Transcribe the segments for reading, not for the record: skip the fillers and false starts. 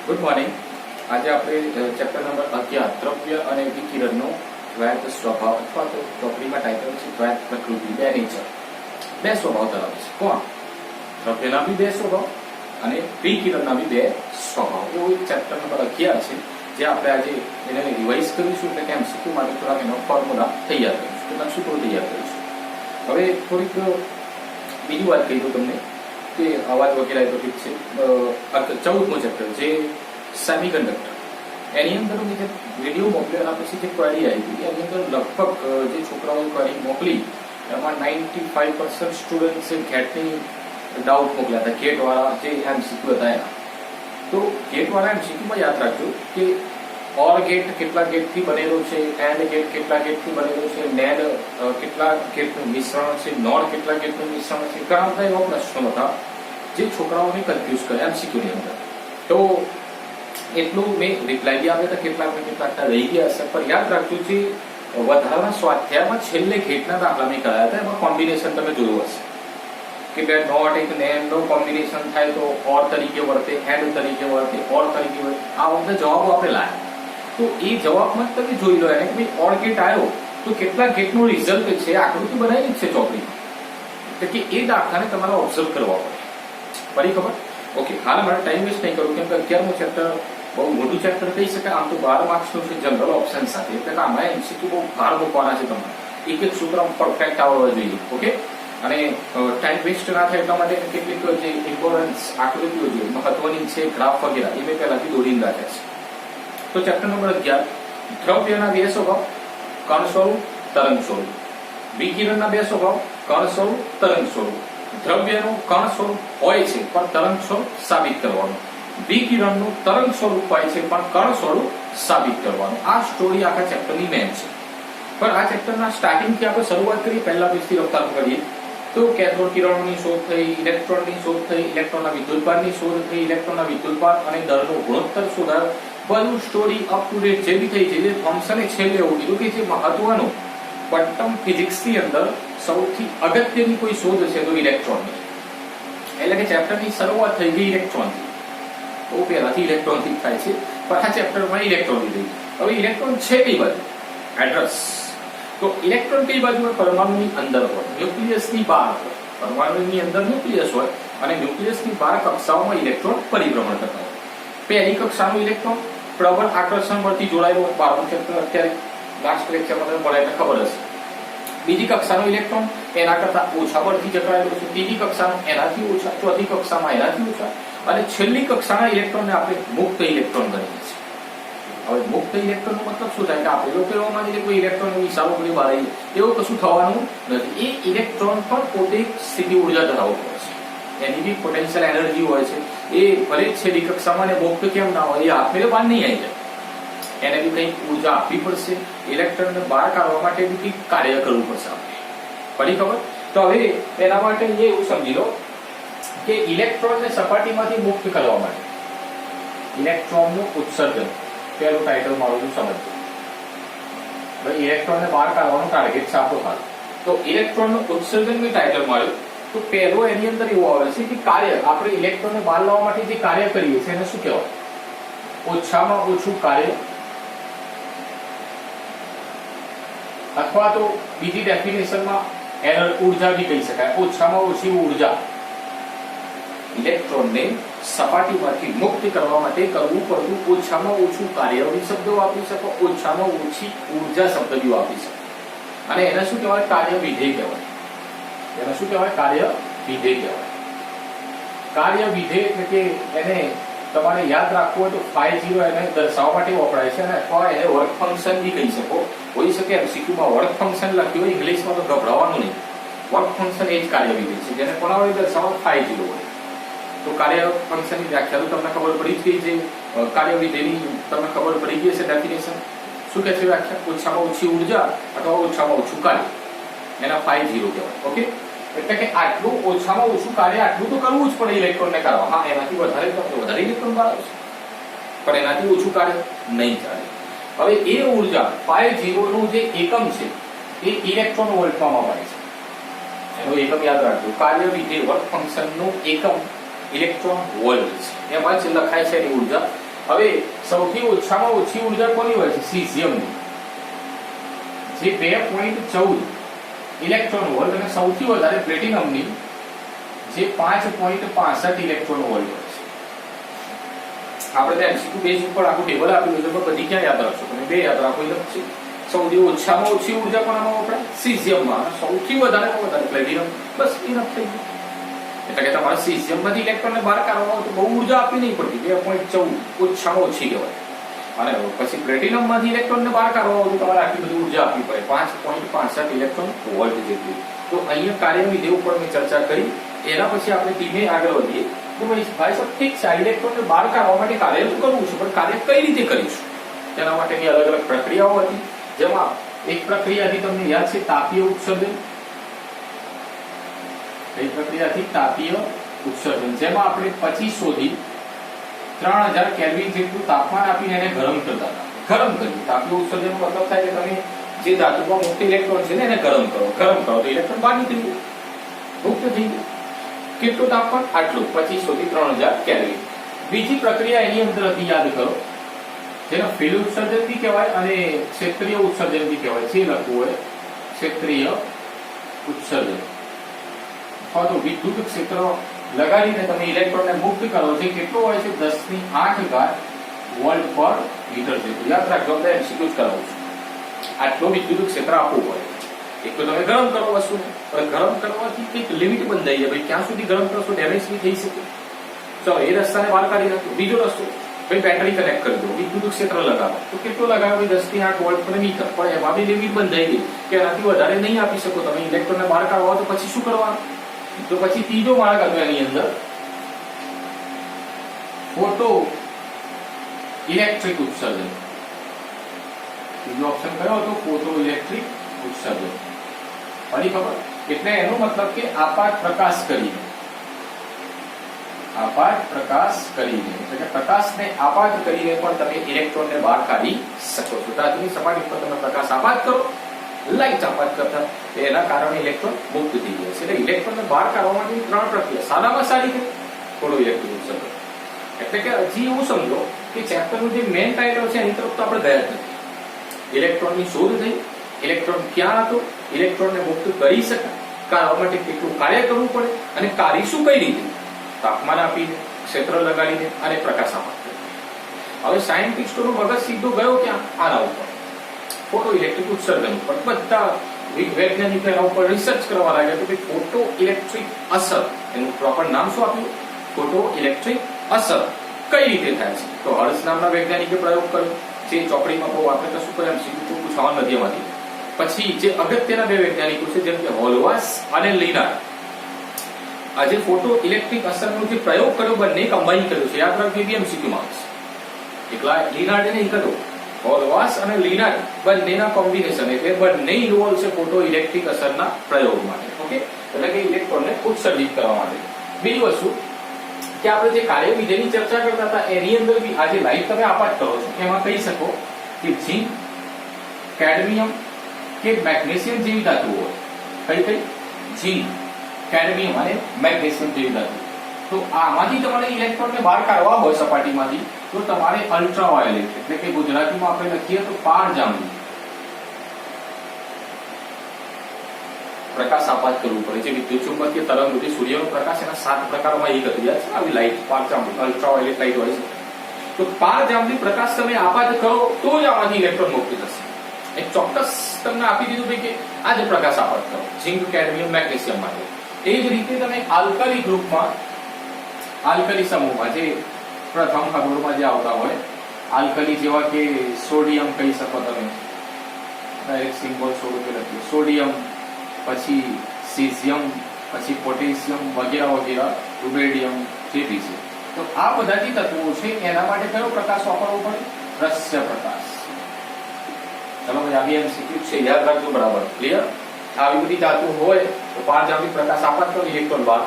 Good morning. આજે આપણે chapter number 11 દ્રવ્ય અને વિકિરણનો દ્વૈત સ્વભાવ અથવા તો ચોપડીમાં ટાઇટલ છે દ્વૈત પ્રકૃતિ, બે નેચર, બે સ્વભાવ ધરાવે છે. કોણ? દ્રવ્યના બી બે સ્વભાવ અને વિકિરણના બી બે સ્વભાવ. એવો એક ચેપ્ટર નંબર 11 છે જે આપણે આજે એને રિવાઇઝ કરીશું, એટલે કે એમસીક્યુ માટે થોડાક એનો ફોર્મ્યુલા તૈયાર કરીશું, કેટલાક સૂત્રો તૈયાર કરીશું. હવે થોડીક બીજી વાત કહી દઉં તમને કે અવાજ વગેરે તો ઠીક છે. 14મું ચેપ્ટર જે સેમિકન્ડક્ટર, એની અંદર મેં જે વિડીયો મોકલ્યો એના પછી જે ક્વેરી આવી હતી એની અંદર લગભગ જે છોકરાઓએ ક્વેરી મોકલી એમાં 95% સ્ટુડન્ટ્સે ગેટની ડાઉટ મોકલ્યા હતા, ગેટવાળા જે એમસીક્યુ હતા એના. તો ગેટવાળા એમસીક્યુમાં યાદ રાખજો કે ઓર ગેટ કેટલા ગેટથી બનેલો છે, એન્ડ ગેટ કેટલા ગેટથી બનેલો છે, નેડ કેટલા ગેટનું મિશ્રણ છે, નોર કેટલા ગેટનું મિશ્રણ છે, ઘણા બધા એવા પ્રશ્નો હતા જે છોકરાઓને કન્ફ્યુઝ કરે એમસીક્યુની અંદર. તો એટલું મેં રિપ્લાય બી આપ્યા હતા, કેટલાક રહી ગયા હશે, પણ યાદ રાખજો જે વધારાના સ્વાધ્યાયમાં છેલ્લે ગેટના દાખલા મેં કરાયા હતા એમાં કોમ્બિનેશન તમે જોયું હશે કે બે નોટ એક નેન્ડનો કોમ્બિનેશન થાય તો ઓર તરીકે વર્તે, એન્ડ તરીકે વર્તે, ઓર તરીકે વર્તે. આ બધા જવાબો આપણે લાયા. તો એ જવાબમાં તમે જોઈ લો એને કે ભાઈ ઓર ગેટ આવ્યો તો કેટલા ગેટનું રિઝલ્ટ છે, આકૃતિ બનાવી જ છે ચોપડીમાં, એટલે કે એ દાખલાને તમારે ઓબ્ઝર્વ કરવા પડે. ફરી ખબર? ઓકે, હાલ મારે ટાઈમ વેસ્ટ નહીં કરું કેમ કે 11મું ચેપ્ટર બહુ મોટું ચેપ્ટર કહી શકાય. આમ તો 12 માર્ક્સનું છે જનરલ ઓપ્શન સાથે, એટલે આમાં એમસીક્યુ બહુ ભાર મૂકવાના છે તમારે. એક એક સૂત્ર પરફેક્ટ આવડવા જોઈએ. ઓકે, અને ટાઈમ વેસ્ટ ના થાય એટલા માટે કેટલીક જે ઇમ્પોર્ટન્સ આકૃતિઓ છે મહત્વની છે, ગ્રાફ વગેરે એ મેં પહેલાથી દોરીને રાખ્યા છે. તો ચેપ્ટર નંબર 11 દ્રવ્યના બે સ્વભાવ, કણ સ્વરૂપ, તરંગ સ્વરૂપ. વિકિરણના બે સ્વભાવ, કણ સ્વરૂપ, તરંગ સ્વરૂપ. દ્રવ્યનું કણ સ્વરૂપ હોય છે પણ તરંગ સ્વરૂપ સાબિત કરવાનું. વિકિરણનું તરંગ સ્વરૂપ હોય છે પણ કણ સ્વરૂપ સાબિત કરવાનું. આ સ્ટોરી આખા ચેપ્ટરની મેન છે. પણ આ ચેપ્ટરના સ્ટાર્ટિંગથી આપણે શરૂઆત કરીએ, પહેલા પેજથી રફતાર કરીએ તો કેથોડ કિરણોની શોધ થઈ, ઇલેક્ટ્રોનની શોધ થઈ, ઇલેક્ટ્રોનના વિદ્યુતભારની શોધ થઈ, ઇલેક્ટ્રોનના વિદ્યુતભાર અને દળનો ગુણોત્તર શોધાયો. બધું સ્ટોરી અપ ટુ ડેટ જે બી થઈ છે, જે થોમ્સને છેલ્લે એવું કીધું કે જે મહત્વનું ક્વોન્ટમ ફિઝિક્સની અંદર સૌથી અગત્યની કોઈ શોધ છે તો ઇલેક્ટ્રોનની. એટલે કે ચેપ્ટરની શરૂઆત થઈ ગઈ ઇલેક્ટ્રોનથી. બહુ પહેલાથી ઇલેક્ટ્રોનથી થાય છે પણ આ ચેપ્ટરમાં ઇલેક્ટ્રોનની થઈ. હવે ઇલેક્ટ્રોન છે કઈ બાજુ? એડ્રેસ. તો ઇલેક્ટ્રોન કઈ બાજુ હોય? પરમાણુની અંદર હોય, ન્યુક્લિયસની બહાર હોય. પરમાણુની અંદર ન્યુક્લિયસ હોય અને ન્યુક્લિયસની બહાર કક્ષાઓમાં ઇલેક્ટ્રોન પરિભ્રમણ કરતા હોય. પહેલી કક્ષાનું ઇલેક્ટ્રોન પ્રબળ આકર્ષણ પરથી જોડાયેલું હોય. 12મું ચેપ્ટર અત્યારે લાસ્ટ લેક્ચરમાં તમને મળે એટલે ખબર હશે. બીજી કક્ષાનું ઇલેક્ટ્રોન એના કરતા ઓછા બળથી જકડાયેલું છે. ત્રીજી કક્ષાનું એનાથી ઓછા, ચોથી કક્ષામાં એનાથી ઓછા અને છેલ્લી કક્ષાના ઇલેક્ટ્રોનને આપણે મુક્ત ઇલેક્ટ્રોન ગણીએ છીએ. હવે મુક્ત ઇલેક્ટ્રોનનો મતલબ શું થાય કે આપણે લોકો એવા માનીએ કે કોઈ ઇલેક્ટ્રોન વિશાળો કરી બહાર આવી, એવું કશું થવાનું નથી. એ ઇલેક્ટ્રોન પણ પોતે સ્થિતિ ઉર્જા ધરાવતો હોય છે, એની બી પોટેન્શિયલ એનર્જી હોય છે. એ ભલે છેલ્લી કક્ષામાં ને મુક્ત કેમ ના હોય, એ આપમેળે બહાર નહીં આવી જાય. એને બી કંઈક ઉર્જા આપવી પડશે, ઇલેક્ટ્રોનને બહાર કાઢવા માટે બી કંઈક કાર્ય કરવું પડશે આપણે. ફરી ખબર? તો હવે એના માટે એવું સમજી લો કે ઇલેક્ટ્રોનને સપાટીમાંથી મુક્ત કરવા માટે ઇલેક્ટ્રોનનું ઉત્સર્જન, પહેલું ટાઇટલ મારું સમજજો. ભાઈ ઇલેક્ટ્રોનને બહાર કાઢવાનું ટાર્ગેટ છે આપણો હાલ. તો ઇલેક્ટ્રોનનું ઉત્સર્જનનું ટાઇટલ મળ્યું તો પહેલો એની અંદર એવું આવે છે કે કાર્ય, આપણે ઇલેક્ટ્રોનને બહાર લાવવા માટે જે કાર્ય કરીએ છીએ એને શું કહેવાય? ઓછામાં ઓછું કાર્ય, અથવા તો બીજી ડેફિનેશનમાં ઉર્જા બી કહી શકાય. ઓછામાં ઓછી ઉર્જા ઇલેક્ટ્રોનને સપાટીમાંથી મુક્ત કરવા માટે કરવું પડતું ઓછામાં ઓછું કાર્ય બી શબ્દો વાપરી શકો, ઓછામાં ઓછી ઉર્જા શબ્દ બી વાપરી શકો. અને એને શું કહેવાય? કાર્ય વિધેય કહેવાય. એને શું કહેવાય? કાર્ય વિધેય કહેવાય. કાર્ય વિધેય એટલે કે એને તમારે યાદ રાખવું હોય તો 50 એને દર્શાવવા માટે વપરાય છે અને અથવા એને વર્ક ફંક્શન બી કહી શકો. હોઈ શકે એમસીક્યુમાં વર્ક ફંક્શન લખ્યું હોય, ઇંગ્લિશમાં તો ગભરાવાનું નહીં. વર્ક ફંક્શન એ જ કાર્ય વિધેય છે જેને કોના વડે દર્શાવવા? 50 હોય. તો કાર્ય ફંક્શનની વ્યાખ્યા તો તમને ખબર પડી જ ગઈ છે. કાર્ય વિધેયની તમને ખબર પડી ગઈ છે ડેફિનેશન. શું કહે છે વ્યાખ્યા? ઓછામાં ઓછી ઉર્જા અથવા ઓછામાં ઓછું કાર્ય, એના 50 કહેવાય. ઓકે, એટલે કે આટલું ઓછામાં ઓછું કાર્ય આટલું તો કરવું જ પડે ઇલેક્ટ્રોનને કરવા. હા, એનાથી વધારે ઇલેક્ટ્રોન બહાર આવશે પણ એનાથી ઓછું કાર્ય નહીં ચાલે. હવે એ ઉર્જા 50 નું જે એકમ છે એ ઇલેક્ટ્રોન વોલ્ટમાં વપરાય છે. એનું એકમ યાદ રાખજો. કાર્ય વિધેય વર્ક ફંક્શનનું એકમ ઇલેક્ટ્રોન વોલ્ટ છે. એમાં જ લખાય છે એની ઉર્જા હવે સૌથી ઓછામાં ઓછી ઉર્જા કોની હોય છે? સીઝિયમની, જે 2.14 ઇલેક્ટ્રોન વોલ્ટ, અને સૌથી વધારે પ્લેટિનમની, જે 5.65 ઇલેક્ટ્રોન વોલ્ટ હોય છે. આપણે ત્યાં MCQ બેઝ ઉપર આખું ટેબલ આપેલું છે, પણ બધી ક્યાં યાદ રાખશો? તમે બે યાદ રાખો એટલે પછી. સૌથી ઓછામાં ઓછી ઉર્જા કોનામાં વપરાય? સીઝિયમમાં. સૌથી વધારે પ્લેટિનમ. બસ ઇનફ થઈ ગયું. એટલે કે તમારે સીઝિયમમાંથી ઇલેક્ટ્રોનને બહાર કાઢવા હોય તો બહુ ઉર્જા આપવી નહીં પડતી, 2.14 ઓછામાં ઓછી કહેવાય. અને પછી પ્લેટિનમમાંથી ઇલેક્ટ્રોનને બહાર કાઢવા હોય તો તમારે આટલી બધી ઉર્જા આપવી પડે, 5.65 ઇલેક્ટ્રોન વોલ્ટ જેટલી. તો અહીંયા કાર્યવિધિ ઉપર મેં ચર્ચા કરી. એના પછી આપણે ધીમે આગળ વધીએ. તો ભાઈ સાહેબ ઠીક છે, ઇલેક્ટ્રોનને બહાર કાઢવા માટે કાર્ય તો કરવું છે, પણ કાર્ય કઈ રીતે કરીશું? તેના માટેની અલગ અલગ પ્રક્રિયાઓ હતી, જેમાં એક પ્રક્રિયા હતી તમને યાદ છે, તાપીય ઉત્સર્જન. કઈ પ્રક્રિયાથી? તાપીય ઉત્સર્જન, જેમાં આપણે 2500 થી 3000 કેલ્વિન જેટલું તાપમાન આપીને એને ગરમ કરતા હતા. ગરમ કર્યું. તાપીય ઉત્સર્જનનો મતલબ થાય કે તમે જે ધાતુમાં મુક્ત ઇલેક્ટ્રોન છે ને એને ગરમ કરો તો ઇલેક્ટ્રોન બહાર નીકળી ગયું, મુક્ત થઈ ગયું. કેટલું તાપમાન? આટલું, 2500 થી 3000 કેલ્વિન. બીજી પ્રક્રિયા એની અંદર હતી, યાદ કરો, જેને ફિલ્ડ ઉત્સર્જન બી કહેવાય અને ક્ષેત્રીય ઉત્સર્જન બી કહેવાય. જે લખવું હોય ક્ષેત્રીય ઉત્સર્જન, અથવા તો વિદ્યુત ક્ષેત્ર લગાડીને તમે ઇલેક્ટ્રોનને મુક્ત કરો. જે કેટલો હોય છે? 10⁸ વોલ્ટ પર મીટર જેટલું. યાદ રાખજો, આપણે MCQ જ કરાવું છું. આટલો વિદ્યુત ક્ષેત્ર આપવું પડે. એક તો તમે ગરમ કરો વસ્તુને, પણ ગરમ કરવાથી કંઈક લિમિટ બંધાઈ જાય. ભાઈ ક્યાં સુધી ગરમ કરશો? ડેમેજ બી થઈ શકે. ચલો એ રસ્તાને બહાર કાઢી નાખો. બીજો રસ્તો, ભાઈ બેટરી કનેક્ટ કરી દો, વિદ્યુત ક્ષેત્ર લગાવો. તો કેટલો લગાવો? 10⁸ વોલ્ટ પર મીટર. પણ એમાં બી લિમિટ બંધાઈ ગઈ કે એનાથી વધારે નહીં આપી શકો તમે. ઇલેક્ટ્રોનને બહાર કાઢવા તો પછી શું કરવાનું? તો પછી ત્રીજો માર્ગ હતો એની અંદર, ફોટો ઇલેક્ટ્રિક ઉત્સર્જન. ત્રીજો ઓપ્શન કયો હતો? ફોટો ઇલેક્ટ્રિક ઉત્સર્જન. ફરી ખબર? એટલે એનો મતલબ કે આપાત પ્રકાશ કરીને, એટલે કે પ્રકાશને આપાત કરીને પણ તમે ઇલેક્ટ્રોનને બહાર કાઢી શકો છો. ધાતુની સપાટી પર તમે પ્રકાશ આપાત કરો, લાઈટ આપાત કરતા, એના કારણે ઇલેક્ટ્રોન મુક્ત થઈ જાય છે. એટલે ઇલેક્ટ્રોનને બહાર કાઢવા માટેની 3 પ્રક્રિયા. સાદામાં સારી છે ફોટો ઇલેક્ટ્રિક ઉત્સર્જન. એટલે કે હજી એવું સમજો કે ચેપ્ટરનું જે મેઇન ટાઇટલ છે એની તરફ તો આપણે ગયા જ નથી. ઇલેક્ટ્રોનની શોધ થઈ, ઇલેક્ટ્રોન ક્યાં હતો, ઇલેક્ટ્રોનને મુક્ત કરી શકાય, કાઢવા માટે કેટલું કાર્ય કરવું પડે, અને કરીશું કઈ રીતે? તાપમાન આપીને, ક્ષેત્ર લગાડીને અને પ્રકાશ આપાત કરીને. હવે સાયન્ટિસ્ટોનો મગજ સીધો ગયો ક્યાં? આના ઉપર, ફોટો ઇલેક્ટ્રિક ઉત્સર્જન ઉપર. બધા વૈજ્ઞાનિકો એના ઉપર રિસર્ચ કરવા લાગ્યા કે ભાઈ ફોટો ઇલેક્ટ્રિક અસર, એનું પ્રોપર નામ શું આપ્યું? ફોટો ઇલેક્ટ્રિક અસર કઈ રીતે થાય છે? તો હર્સ નામના વૈજ્ઞાનિકે પ્રયોગ કર્યો, જે ચોપડીમાં બહુ આપણે તો શું કર્યા MCQ પૂછવાનું નથી એમાંથી. પછી જે અગત્યના 2 વૈજ્ઞાનિકો છે, જેમ કે હોલવાસ અને લિનાર્ડ. આજે ફોટો ઇલેક્ટ્રિક અસરનો જે પ્રયોગ કર્યો, બંને કમ્બાઈન કર્યો છે. યાદ રાખજો, MCQ માર્ક્સ. એકલા લિનાર્ડે નહીં કર્યો, હોલવાસ અને લિનાર્ડ બંનેના કોમ્બિનેશન, એટલે બંને ઇન્વોલ્વ છે ફોટો ઇલેક્ટ્રિક અસરના પ્રયોગ માટે. ઓકે, એટલે કે ઇલેક્ટ્રોનને ઉત્સર્જિત કરવા માટે. બીજી વસ્તુ કે આપણે જે કાર્યવિધિની ચર્ચા કરતા હતા એની અંદર બી આજે લાઈટ તમે આપાત કરો છો, એમાં કહી શકો કે ઝિંક, કેડમિયમ કે મેગ્નેશિયમ જેવી ધાતુઓ હોય. કઈ? ઝિંક, કેડમિયમ અને મેગ્નેશિયમ જેવી ધાતુ. તો આમાંથી તમારે ઇલેક્ટ્રોનને બહાર કાઢવા હોય સપાટીમાંથી, તો તમારે અલ્ટ્રાવાયોલેટ, એટલે કે ગુજરાતીમાં આપણે લખીએ તો પારજાંબલી પ્રકાશ આપાત કરવું પડે છે. વિદ્યુત ચુંબકીય તરંગ જે સૂર્યનો પ્રકાશ, એના 7 પ્રકારોમાં એક હતું, યાદ છે? આવી લાઈટ પારજાંબલી, અલ્ટ્રાવાયોલેટ લાઈટ હોય છે. તો પારજાંબલી પ્રકાશ તમે આપાત કરો તો જ આમાંથી ઇલેક્ટ્રોન મુક્ત થશે. એક ચોક્કસ તમને આપી દીધું કે આ જ પ્રકાશ આપાત કરો, ઝિંક, કેડમિયમ, મેગ્નેશિયમ માટે. એ જ રીતે તમે આલ્કલી ગ્રુપમાં, આલ્કલી સમૂહમાં, જે પ્રથમ ખગોળમાં જે આવતા હોય આલ્કલી, જેવા કે સોડિયમ કહી શકો તમે, ડાયરેક્ટ સિમ્બોલ સ્વરૂપે લખીએ સોડિયમ, પછી સીઝિયમ, પછી પોટેશિયમ વગેરે વગેરે, રુબેડિયમ જે બી છે. તો આ બધા જે તત્વો છે એના માટે કયો પ્રકાશ વાપરવો પડે? દ્રશ્ય પ્રકાશ. ચલો ભાઈ, આવી MCQ છે, યાદ રાખજો બરાબર. ક્લિયર? આવી બધી ધાતુઓ હોય તો પારજાંબલી પ્રકાશ આપાત કરો, ઇલેક્ટ્રોન બહાર.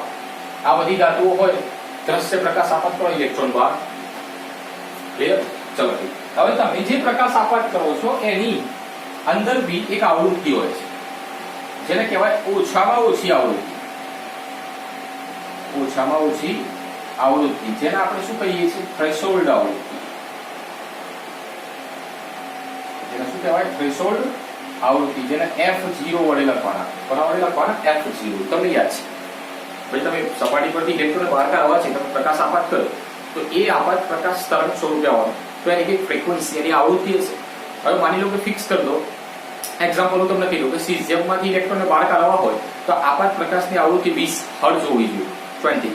આ બધી ધાતુઓ હોય દ્રશ્ય પ્રકાશ આપાત કરો, ઇલેક્ટ્રોન બહાર. ક્લિયર? ચલો ઠીક. હવે તમે જે પ્રકાશ આપાત કરો છો એની અંદર બી એક આવૃત્તિ હોય છે, જેને કહેવાય ઓછામાં ઓછી આવૃત્તિ. ઓછામાં ઓછી આવૃત્તિ, જેને આપણે શું કહીએ છીએ? થ્રેશોલ્ડ આવૃત્તિ. શું કહેવાય? થ્રેશોલ્ડ આવૃત્તિ, જેને F0 વડે લખવાના. કોના વડે લખવાના? F0. તમને યાદ છે ભાઈ, તમે સપાટી પરથી ઇલેક્ટ્રોન બહાર કાઢવા છે, તમે પ્રકાશ આપાત કરો તો એ આપાત પ્રકાશ તરંગ સ્વરૂપે આવવાનો, તો એની કઈ ફ્રીક્વન્સી, એની આવૃત્તિ હશે. હવે માની લો કે ફિક્સ કરી દો. એક્ઝામ્પલ હું તમને કીધું કે સીઝિયમમાંથી ઇલેક્ટ્રોનને બહાર કાઢવા હોય તો આપાત પ્રકાશની આવૃત્તિ 20 હર્ટ્ઝ હોવી જોઈએ. 20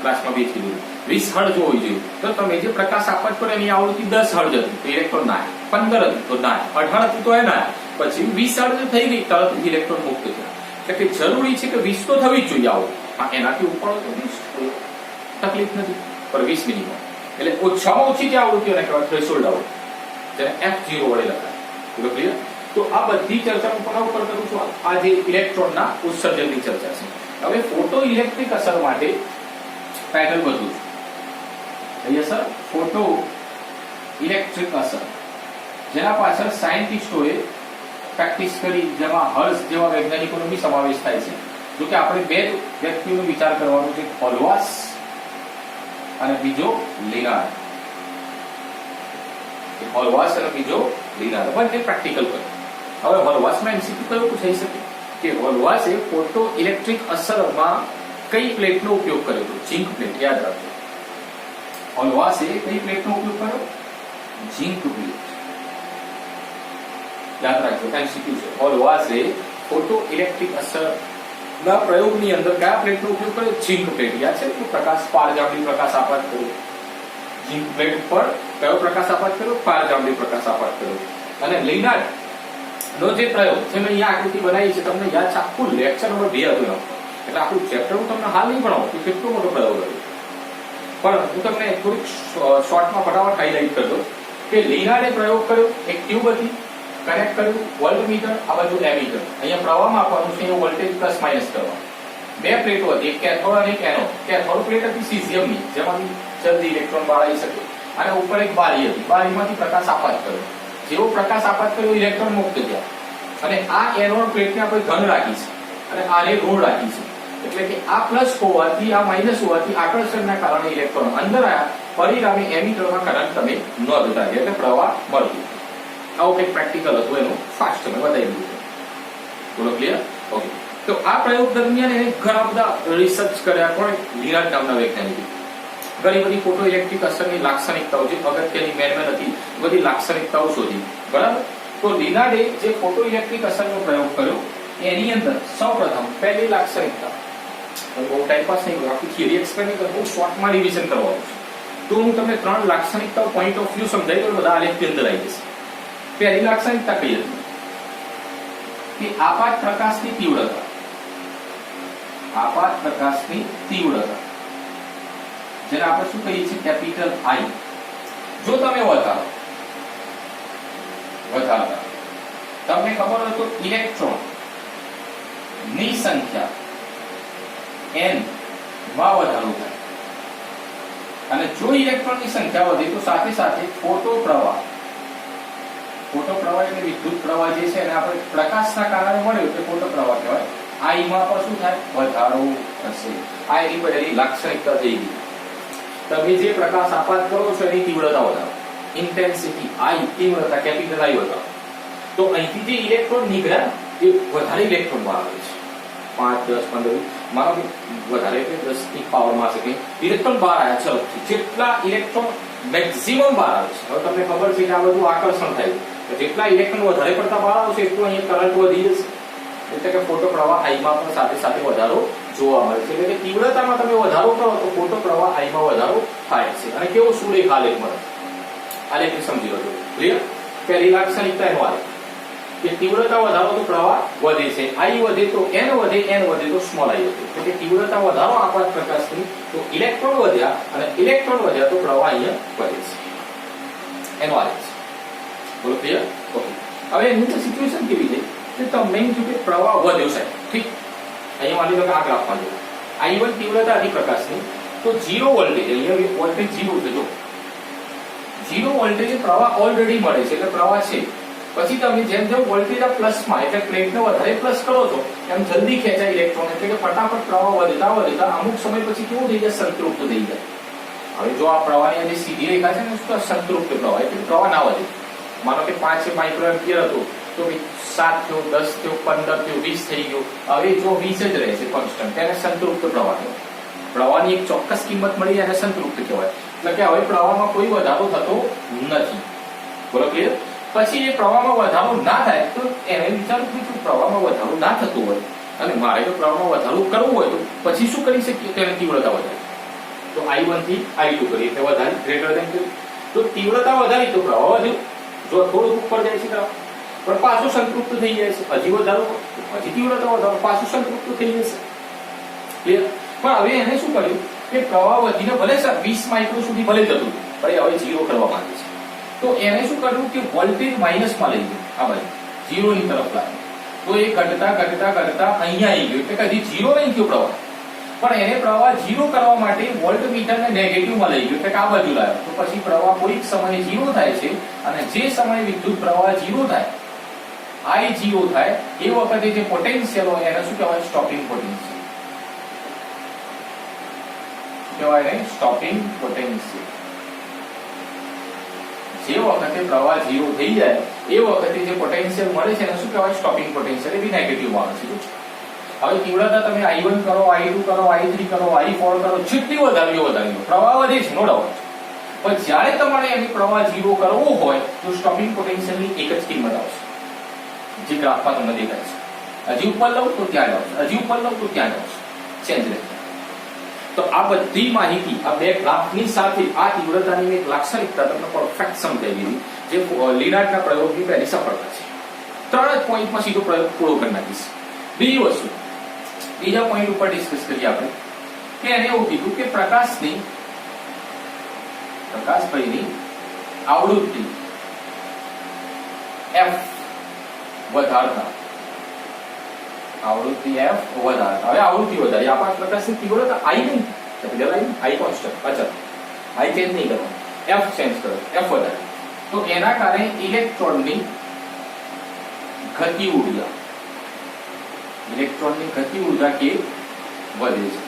ક્લાસમાં 20 કીધું 20 હર્ટ્ઝ હોવી જોઈએ. તો તમે જે પ્રકાશ આપાત કરો એની આવૃત્તિ 10 હર્ટ્ઝ હતી તો ઇલેક્ટ્રોન ના આવે, 15 હતી તો ના આવે, 18 હતી તો એ ના આવે, પછી 20 હર્ટ્ઝ થઈ ગઈ તરત જ ઇલેક્ટ્રોન મુક્ત થયા. એટલે કે જરૂરી છે કે 20 તો થવી જ જોઈએ આવૃત્તિ. એનાથી ઉપર હોય તો 20 તકલીફ નથી, પણ 20 મિનિમમ. એટલે ઓછામાં ઓછી જે આવૃત્તિઓને કહેવાય થ્રેશોલ્ડ આવૃત્તિ, જેને F0 વડે લખાય. પૂરો ક્લિયર? તો આ બધી ચર્ચા હું કોના ઉપર કરું છું? આ જે ઇલેક્ટ્રોનના ઉત્સર્જનની ચર્ચા છે. હવે ફોટો ઇલેક્ટ્રિક અસર માટે પેટર્ન બધું છે. અહીંયા સર ફોટો ઇલેક્ટ્રિક અસર, જેના પાછળ સાયન્ટિસ્ટોએ પ્રેક્ટિસ કરી, જેમાં હર્ષ જેવા વૈજ્ઞાનિકોનો બી સમાવેશ થાય છે. જો કે આપણે બે વ્યક્તિઓનો વિચાર કરવાનો છે, હોલવાસ અને બીજો લિનાર્ડ. હોલવાસ અને બીજો લિનાર્ડ, બંને પ્રેક્ટિકલ કર્યું. હવે હોલવાસમાં એમસીક્યુ કયું પૂછાઈ શકે કે હોલવાસે ફોટો ઇલેક્ટ્રિક અસરમાં કઈ પ્લેટનો ઉપયોગ કર્યો હતો? Zinc plate. યાદ રાખજો, હોલવાસે કઈ પ્લેટનો ઉપયોગ કર્યો? Zinc plate. યાદ રાખજો, એમસીક્યુ છે. હોલવાસે ફોટો ઇલેક્ટ્રિક અસરના પ્રયોગની અંદર કયા પ્લેટનો ઉપયોગ કર્યો? Zinc plate. યાદ છે તો પ્રકાશ પારજાંબલી પ્રકાશ આપાત કર્યો. ઝિંક પ્લેટ પર કયો પ્રકાશ આપાત કર્યો? પારજાંબલી પ્રકાશ આપાત કર્યો. અને લિનાર્ડ નો જે પ્રયોગ છે, મેં અહીંયા આકૃતિ બનાવી છે, તમને યાદ છે, આખું લેક્ચર નંબર 2 હતું એનો. એટલે આખું ચેપ્ટર હું તમને હાલ નહીં ભણાવું કે કેટલો મોટો પ્રયોગ હતો, પણ હું તમને થોડીક શોર્ટમાં ફટાફટ હાઇલાઇટ કરી દઉં કે લિનાર્ડે પ્રયોગ કર્યો. એક ટ્યુબ હતી, કનેક્ટ કર્યું વોલ્ટમીટર, આ બાજુ એમીટર. અહીંયા પ્રવાહ માપવાનું છે, અહીંયા વોલ્ટેજ પ્લસ માઇનસ કરવા. બે પ્લેટો હતી, એક કેથોડ અને એક એનોડ. કેથોડ પ્લેટ હતી સીઝિયમની, જેમાંથી જલ્દી ઇલેક્ટ્રોન બહાર આવી શકે, અને ઉપર એક બારી હતી, બારીમાંથી પ્રકાશ આપાત કર્યો. જેવો પ્રકાશ આપાત કર્યો ઇલેક્ટ્રોન મુક્ત થયા. અને આ એનોડ પ્લેટને આપણે ધન રાખી છે અને આને ઋણ રાખી છે. એટલે કે આ પ્લસ હોવાથી આ માઇનસ હોવાથી આકર્ષણના કારણે ઇલેક્ટ્રોન અંદર આવ્યા, પરિણામે એમીટરમાં કરંટ તમે નોંધતા ગયા, એટલે પ્રવાહ મળતું. આવું કંઈક પ્રેક્ટિકલ હતું, એનું ફાસ્ટ મેં બતાવી દીધું. બોલો ક્લિયર? ઓકે. તો આ પ્રયોગ દરમિયાન એને ઘણા બધા રિસર્ચ કર્યા. કોણ? લિનાર્ડ નામના વૈજ્ઞાનિકે ઘણી બધી ફોટો ઇલેક્ટ્રિક અસરની લાક્ષણિકતાઓ, જે અગત્યની મેન હતી, બધી લાક્ષણિકતાઓ શોધી. બરાબર? તો લિનાર્ડે જે ફોટો ઇલેક્ટ્રિક અસરનો પ્રયોગ કર્યો એની અંદર સૌપ્રથમ પહેલી લાક્ષણિકતા, બહુ ટાઈમ પાસ નહીં, આખી થિયરી એક્સપ્લેન નહીં કરું, બહુ શોર્ટમાં રિવિઝન કરવાનું છે. તો હું તમને 3 લાક્ષણિકતાઓ પોઈન્ટ ઓફ વ્યૂ સમજાવી દઉં, બધા આલેખની અંદર આવી જશે. પહેલી લાક્ષણિકતા કઈ હતી? કે આપાત પ્રકાશની તીવ્રતા. આપાત પ્રકાશની તીવ્રતા, જેને આપણે શું કહીએ છીએ? Capital I. જો તમે વધારતા તમને ખબર હોય તો ઇલેક્ટ્રોન ની સંખ્યા n માં વધારો થાય, અને જો ઇલેક્ટ્રોનની સંખ્યા વધે તો સાથે સાથે ફોટો પ્રવાહ એટલે વિદ્યુત પ્રવાહ જે છે એને આપણે પ્રકાશના કારણે મળ્યો એટલે ફોટો પ્રવાહ કહેવાય. I માં પણ શું થાય? વધારો થશે. આ એની પહેલી લાક્ષણિકતા થઈ ગઈ. તમે જે પ્રકાશ આપાત કરો છો એની તીવ્રતા વધારો, ઇન્ટેન્સિટી I, તીવ્રતા કેપિટલ I વધારો. તો અહીંથી જે ઇલેક્ટ્રોન નીકળ્યા એ વધારે ઇલેક્ટ્રોન બહાર આવે છે. 5, 10, 15 માનો કે વધારે એટલે 10 ની પાવરમાં હશે કે ઇલેક્ટ્રોન બહાર આવ્યા. ચલો, જેટલા ઇલેક્ટ્રોન મેક્સિમમ બહાર આવે છે, હવે તમને ખબર છે કે આ બધું આકર્ષણ થાય છે, જેટલા ઇલેક્ટ્રોન વધારે પડતા બહાર આવશે એટલું અહીંયા કરંટ વધી જશે. એટલે કે ફોટો પ્રવાહ I માં પણ સાથે સાથે વધારો જોવા મળે છે. એટલે કે તીવ્રતામાં તમે વધારો કરો તો ફોટો પ્રવાહ I માં વધારો થાય છે. અને કેવો સુરેખ આલેખ મળે, આલેખ સમજી લો. ક્લિયર? પહેલી લાક્ષણિકતા એનો આલેખ કે તીવ્રતા વધારો તો પ્રવાહ વધે છે, I વધે તો n વધે, n વધે તો સ્મોલ I વધે. એટલે કે તીવ્રતા વધારો આપાત પ્રકાશની તો ઇલેક્ટ્રોન વધ્યા, અને ઇલેક્ટ્રોન વધ્યા તો પ્રવાહ અહીંયા વધે છે. એનો આલેખ છે. બોલો ક્લિયર? ઓકે. હવે એની સિચ્યુએશન કેવી છે કે તમે કીધું કે પ્રવાહ વધ્યો છે, ઠીક. અહીંયા માની લો કે આ ગ્રાફમાં જો I1 તીવ્રતા હતી પ્રકાશની, તો 0 વોલ્ટેજ, અહીંયા વોલ્ટેજ 0 છે. જો 0 વોલ્ટેજ પ્રવાહ ઓલરેડી મળે છે, એટલે પ્રવાહ છે. પછી તમે જેમ જેમ વોલ્ટેજ પ્લસમાં એટલે પ્લેટને વધારે પ્લસ કરો છો એમ જલ્દી ખેંચાય ઇલેક્ટ્રોન, એટલે કે ફટાફટ પ્રવાહ વધતા અમુક સમય પછી કેવું થઈ જાય? સંતૃપ્ત થઈ જાય. હવે જો આ પ્રવાહની જે સીધી રેખા છે ને, સંતૃપ્ત પ્રવાહ એટલે પ્રવાહ ના વધે. માનો કે 5 માઇક્રો એમ્પિયર હતો તો 7 થયો, 10 થયો, 15 થયો, 20 થઈ ગયો. હવે જો 20 જ રહે છે કોન્સ્ટન્ટ, તેને સંતૃપ્ત પ્રવાહ કહેવાય. પ્રવાહની એક ચોક્કસ કિંમત મળી એને સંતૃપ્ત કહેવાય. એટલે કે હવે પ્રવાહમાં કોઈ વધારો થતો નથી. બોલો ક્લિયર? પછી એ પ્રવાહમાં વધારો ના થાય તો એને વિચારવું કે પ્રવાહમાં વધારો ના થતો હોય અને મારે જો પ્રવાહમાં વધારો કરવો હોય તો પછી શું કરી શકીએ? તેને તીવ્રતા વધારી. તો I1 થી I2 કરીએ એટલે વધારે ગ્રેટર ધેન. તો તીવ્રતા વધારી તો પ્રવાહ વધ્યો. જો થોડું ઉપર જાય છે પણ પાછું સંતૃપ્ત થઈ જાય છે. હજી વધારો, હજી તીવ્રતા વધારો, પાછું સંતૃપ્ત થઈ જશે. ક્લિયર? પણ હવે એને શું કર્યું કે પ્રવાહ વધીને ભલે 20 માઇક્રો સુધી ભલે જતું હતું, પણ હવે 0 કરવા માંગે છે. તો એને શું કર્યું કે વોલ્ટેજ માઇનસમાં લઈ ગયું, આ બાજુ 0 ની તરફ લાવ્યું. તો એ ઘટતા ઘટતા ઘટતા અહીંયા આવી ગયું એટલે કદી 0 નહીં થયો પ્રવાહ. પણ એને પ્રવાહ 0 કરવા માટે વોલ્ટમીટરને નેગેટિવમાં લઈ ગયું એટલે આ બાજુ લાવ્યો. તો પછી પ્રવાહ કોઈક સમયે 0 થાય છે અને જે સમયે વિદ્યુત પ્રવાહ 0 થાય, I0 થાય, એ વખતે જે પોટેન્શિયલ હોય એને શું કહેવાય? Stopping potential. કહેવાય ને સ્ટોપિંગ પોટેન્શિયલ. જે વખતે પ્રવાહ 0 થઈ જાય એ વખતે જે પોટેન્શિયલ મળે છે એને શું કહેવાય? Stopping potential. એ બી નેગેટિવ આવે છે. હવે તીવ્રતા તમે I1 કરો, I2 કરો, I3 કરો, I4 કરો, જેટલી વધારી પ્રવાહ વધે છે નો ડાઉટ. પણ જ્યારે તમારે એની પ્રવાહ 0 કરવો હોય તો સ્ટોપિંગ પોટેન્શિયલની એક જ કિંમત આવશે જે ગ્રાફમાં તમને દેખાય છે. હજી ઉપર લઉં તો ત્યાં જ આવશે, હજી ઉપર લઉં તો ત્યાં જ આવશે, ચેન્જ રહે. તો આ બધી માહિતી આ બે ગ્રાફની સાથે આ તીવ્રતાની એક લાક્ષણિકતા તમને પરફેક્ટ સમજાવી દીધી, જે લિનાર્ડના પ્રયોગની પહેલી સફળતા છે. 3 જ પોઈન્ટમાં સીધો પ્રયોગ પૂરો કરી નાખીશ. બીજી વસ્તુ, બીજા પોઈન્ટ ઉપર ડિસ્કસ કરીએ આપણે કે એને એવું કીધું કે પ્રકાશભાઈની આવૃત્તિ f વધારતા, આવૃત્તિ f વધારતા. હવે આવૃત્તિ વધારી આપણા પ્રકાશની તીવ્રતા I નહીં, I કોન્સ્ટન્ટ અચળ, I ચેન્જ નહીં કરવાનો, f ચેન્જ કરો, f વધારે. તો એના કારણે ઇલેક્ટ્રોનની ગતિ ઉર્જા, ઇલેક્ટ્રોનની ગતિ ઉર્જા કે વધે છે.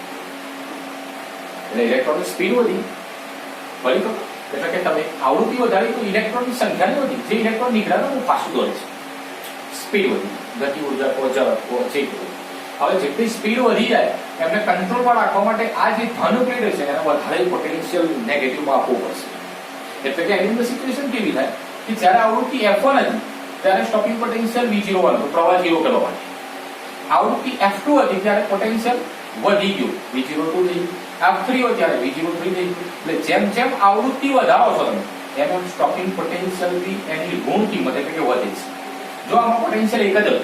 એટલે ઇલેક્ટ્રોનની સ્પીડ વધી, બરાબર? એટલે કે તમે આવૃત્તિ વધારી તો ઇલેક્ટ્રોનની સંખ્યા વધી, જે ઇલેક્ટ્રોન નીકળ્યા તો ફાસ્ટ દોડે છે, સ્પીડ વધી, ગતિ ઉર્જા ઓછી. હવે જેટલી સ્પીડ વધી જાય એમને કંટ્રોલમાં રાખવા માટે આ જે ધન પ્લેટ છે એને વધારે પોટેન્શિયલ નેગેટિવમાં આપવું પડશે. એટલે કે એની અંદર સિચ્યુએશન કેવી થાય કે જ્યારે આવૃત્તિ F1 હતી ત્યારે સ્ટોપિંગ પોટેન્શિયલ V0 હતું, પ્રવાહ 0 કરવા માટે. આવૃત્તિ F2 હતી ત્યારે પોટેન્શિયલ વધી ગયું, V02 થઈ ગયું. F3 હોય ત્યારે V03 થઈ ગયું. એટલે જેમ જેમ આવૃત્તિ વધારો છો તમે એમ સ્ટોપિંગ પોટેન્શિયલ બી એની ઋણ કિંમત એટલે કે વધે છે. જો આમાં પોટેન્શિયલ એક જ હતું,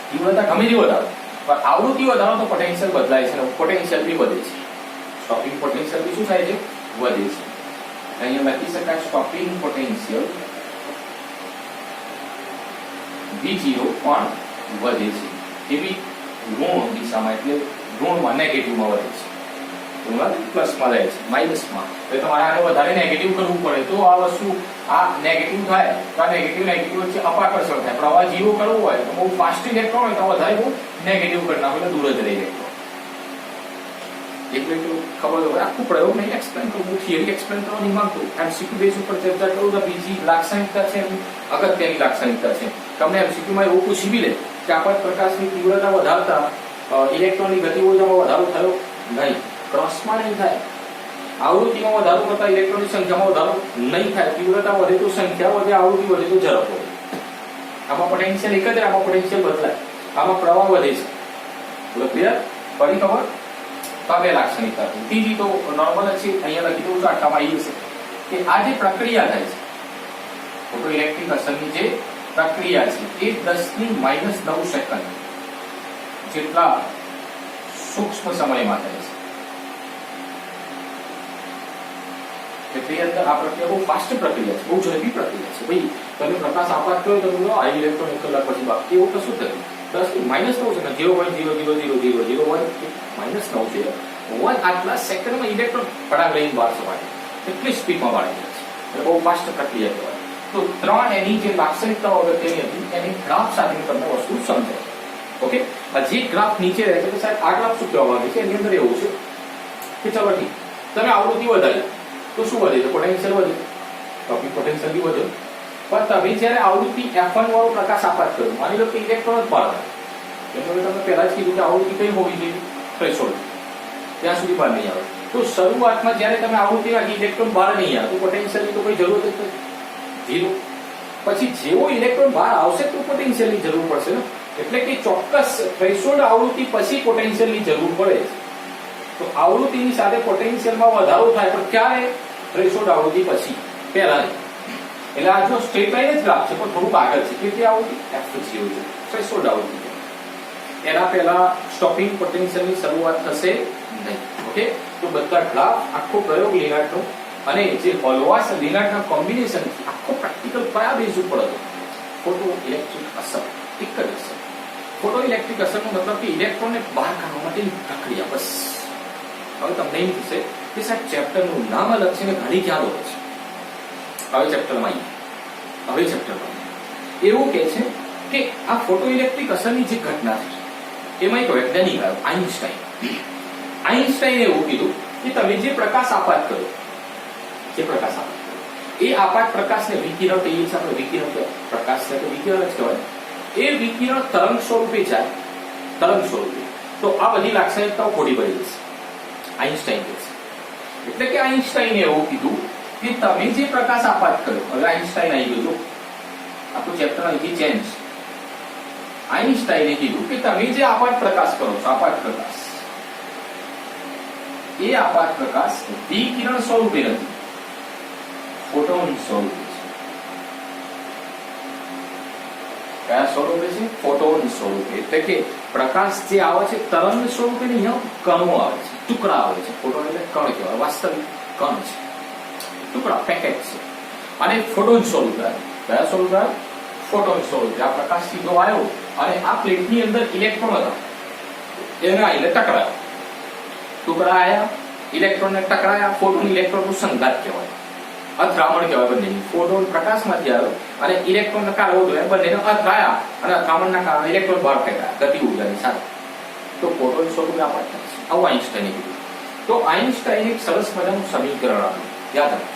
તીવ્રતા ગમે તે વધારો, પણ આવૃત્તિ વધારો તો પોટેન્શિયલ બદલાય છે, પોટેન્શિયલ બી વધે છે. સ્ટોપિંગ પોટેન્શિયલ બી શું થાય છે? વધે છે. અહીંયા લખી શકાય સ્ટોપિંગ પોટેન્શિયલ V0 પણ વધે છે. એવી ઋણ દિશામાં એટલે ઋણમાં નેગેટિવમાં વધે છે, પ્લસમાં જાય છે, માઇનસમાં. તો તમારે આને વધારે નેગેટિવ કરવું પડે તો આ વસ્તુ આ નેગેટિવ થાય તો આ નેગેટિવ વચ્ચે અપાકર્ષણ થાય. પ્રવાહ 0 કરવો હોય તો બહુ ફાસ્ટ ઇલેક્ટ્રોન હોય તો વધારે બહુ નેગેટિવ કરી નાખો એટલે દૂર જ રહી ઇલેક્ટ્રોન. એટલે ખબર હોય આખું પ્રયોગ નહીં એક્સપ્લેન કરું, હું થિયરી એક્સપ્લેન કરવા નહીં માંગતો, એમસીક્યુ બેઝ ઉપર ચર્ચા કરું તો બીજી લાક્ષણિકતા છે, અગત્યની લાક્ષણિકતા છે. તમને એમસીક્યુમાં એવું પૂછી બી લે કે આપણ પ્રકાશની તીવ્રતા વધારતા ઇલેક્ટ્રોનની ગતિ ઉર્જામાં વધારો થયો નહીં, ક્રોસમાં નહીં થાય. આવૃત્તિમાં વધારો કરતા ઇલેક્ટ્રોનની સંખ્યામાં વધારો નહીં થાય. તીવ્રતા વધે તો સંખ્યા વધે, આવૃત્તિ વધે તો ઝડપ વધે. આમાં પોટેન્શિયલ એક જ, આમાં પોટેન્શિયલ બદલાય, આમાં પ્રવાહ વધે છે. બોલો ક્લિયર? પડી ખબર? તો બે લાક્ષણિકતા. ત્રીજી તો નોર્મલ જ છે, અહીંયા લખી દઉં તો આટલામાં આવી જશે કે આ જે પ્રક્રિયા થાય છે ફોટોઇલેક્ટ્રિક અસરની જે પ્રક્રિયા છે એ 10⁻⁹ સેકન્ડ જેટલા સૂક્ષ્મ સમયમાં થાય છે. એટલે અંદર આ પ્રક્રિયા બહુ ફાસ્ટ પ્રક્રિયા છે, બહુ ઝડપી પ્રક્રિયા છે. ભાઈ તમે પ્રકાશ આપવા હોય તો આ ઇલેક્ટ્રોન 1 કલાક પછી બાકી એવું કશું થયું 10⁻⁹ સેકન્ડ 0.00001 -9 છે. આટલા સેકન્ડમાં ઇલેક્ટ્રોન ફટાક લઈને બહાર સવારે એટલી સ્પીડમાં બહાર જાય છે. એટલે બહુ ફાસ્ટ પ્રક્રિયા કહેવાય. તો 3 એની જે લાક્ષણિકતાઓ અગત્યની હતી એની ગ્રાફ સાથે તમને વસ્તુ સમજાય. ઓકે, જે ગ્રાફ નીચે રહે છે તો સાહેબ આ ગ્રાફ શું કહેવા માંગે છે? એની અંદર એવું છે કે ચલો ઠીક, તમે આવૃત્તિ વધારી તો શું વધે છે? પોટેન્શિયલ વધે, ટોપિક પોટેન્શિયલ બી વધે. પણ તમે જ્યારે આવૃત્તિ F1 વાળો પ્રકાશ આપાત કર્યો, માની લો કે ઇલેક્ટ્રોન જ બહાર આવે, એમ તમે પહેલા જ કીધું કે આવૃત્તિ કઈ હોવી જોઈએ, થ્રેશોલ્ડ, ત્યાં સુધી બહાર નહીં આવે. તો શરૂઆતમાં જ્યારે તમે આવૃત્તિ રાખી ઇલેક્ટ્રોન બહાર નહીં આવે તો પોટેન્શિયલની તો કોઈ જરૂર જ નથી, ઝીરો. પછી જેવો ઇલેક્ટ્રોન બહાર આવશે તો પોટેન્શિયલની જરૂર પડશે ને, એટલે કે ચોક્કસ થ્રેશોલ્ડ આવૃત્તિ પછી પોટેન્શિયલની જરૂર પડે છે. તો આવૃત્તિની સાથે પોટેન્શિયલમાં વધારો થાય, પણ ક્યારે? થ્રેશોલ્ડ આવૃત્તિ પછી, પહેલા નહીં. એટલે આ જો સ્ટ્રેટ લાઈન જ ગ્રાફ છે પણ થોડુંક આગળ છે. કેટલી આવૃત્તિ? F0 છે, થ્રેશોલ્ડ આવૃત્તિ. એના પહેલા સ્ટોપિંગ પોટેન્શિયલની શરૂઆત થશે નહીં. ઓકે, તો બધા ગ્રાફ, આખો પ્રયોગ લિનાર્ડનો અને જે હોલવાસ લિનાર્ડના કોમ્બિનેશનથી આખો પ્રેક્ટિકલ કયા બેઝ ઉપર હતો? ફોટો ઇલેક્ટ્રિક અસર, એક જ અસર. ફોટો ઇલેક્ટ્રિક અસરનો મતલબ કે ઇલેક્ટ્રોનને બહાર કાઢવા માટેની પ્રક્રિયા, બસ. હવે તમને એમ થશે કે સાહેબ ચેપ્ટરનું નામ અલગ છે ને ઘણી ખ્યાલો છે. હવે ચેપ્ટરમાં એવું કહે છે કે આ ફોટો ઇલેક્ટ્રિક અસરની જે ઘટના છે એમાં એક વૈજ્ઞાનિક આવ્યો, આઈન્સ્ટાઈને એવું કીધું કે તમે જે પ્રકાશ આપાત કર્યો, એ આપાત પ્રકાશને વિકિરણ કહીએ છીએ આપણે. વિકિરણ પ્રકાશ છે તો વિકિરણ જ કહેવાય. એ વિકિરણ તરંગ સ્વરૂપે જાય, તરંગ સ્વરૂપે. તો આ બધી લાક્ષણિકતાઓ ખોટી પડી જશે, આઈન્સ્ટાઈન કહે છે. એટલે કે આઈન્સ્ટાઈને એવું કીધું કે તમે જે પ્રકાશ આપાત કર્યો, હવે આઈન્સ્ટાઈન આવી ગયો, આપણું ચેપ્ટર અહીંથી ચેન્જ. આઈન્સ્ટાઈને કીધું કે તમે જે આપાત પ્રકાશ કરો છો, આપાત પ્રકાશ, એ આપાત પ્રકાશ વિકિરણ સ્વરૂપે નથી, ફોટોન સ્વરૂપે છે. કયા સ્વરૂપે છે? ફોટોન સ્વરૂપે. એટલે કે પ્રકાશ જે આવે છે તરંગ સ્વરૂપે નહીં, કણો આવે છે, ટુકડા આવે છે. ફોટોન એટલે કણ કહેવાય, વાસ્તવિક કણ છે, ટુકડા, પેકેટ છે. અને ફોટોન સ્વરૂપે આવે. કયા સ્વરૂપે આવે? ફોટોન સ્વરૂપે. આ પ્રકાશ સીધો આવ્યો અને આ પ્લેટની અંદર ઇલેક્ટ્રોન હતા, એને આવીને ટકરાયો, ટુકડા આવ્યા, ઇલેક્ટ્રોનને ટકરાયા. ફોટોન ઇલેક્ટ્રોનનું સંઘાત કહેવાય, અથડામણ કહેવાય બંને. ફોટોન પ્રકાશમાંથી આવ્યો અને ઇલેક્ટ્રોન કાઢવો જોઈએ, બંનેને અથડાયા અને અથડામણના કારણે ઇલેક્ટ્રોન બહાર ફેંકાયા ગતિ ઉર્જાની સાથે. તો ફોટોન સ્વરૂપે આપાત થાય છે. આવું આઈન્સ્ટાઈને કીધું. તો આઈન્સ્ટાઈને એક સરસ મજાનું સમીકરણ આપ્યું, યાદ રાખજો.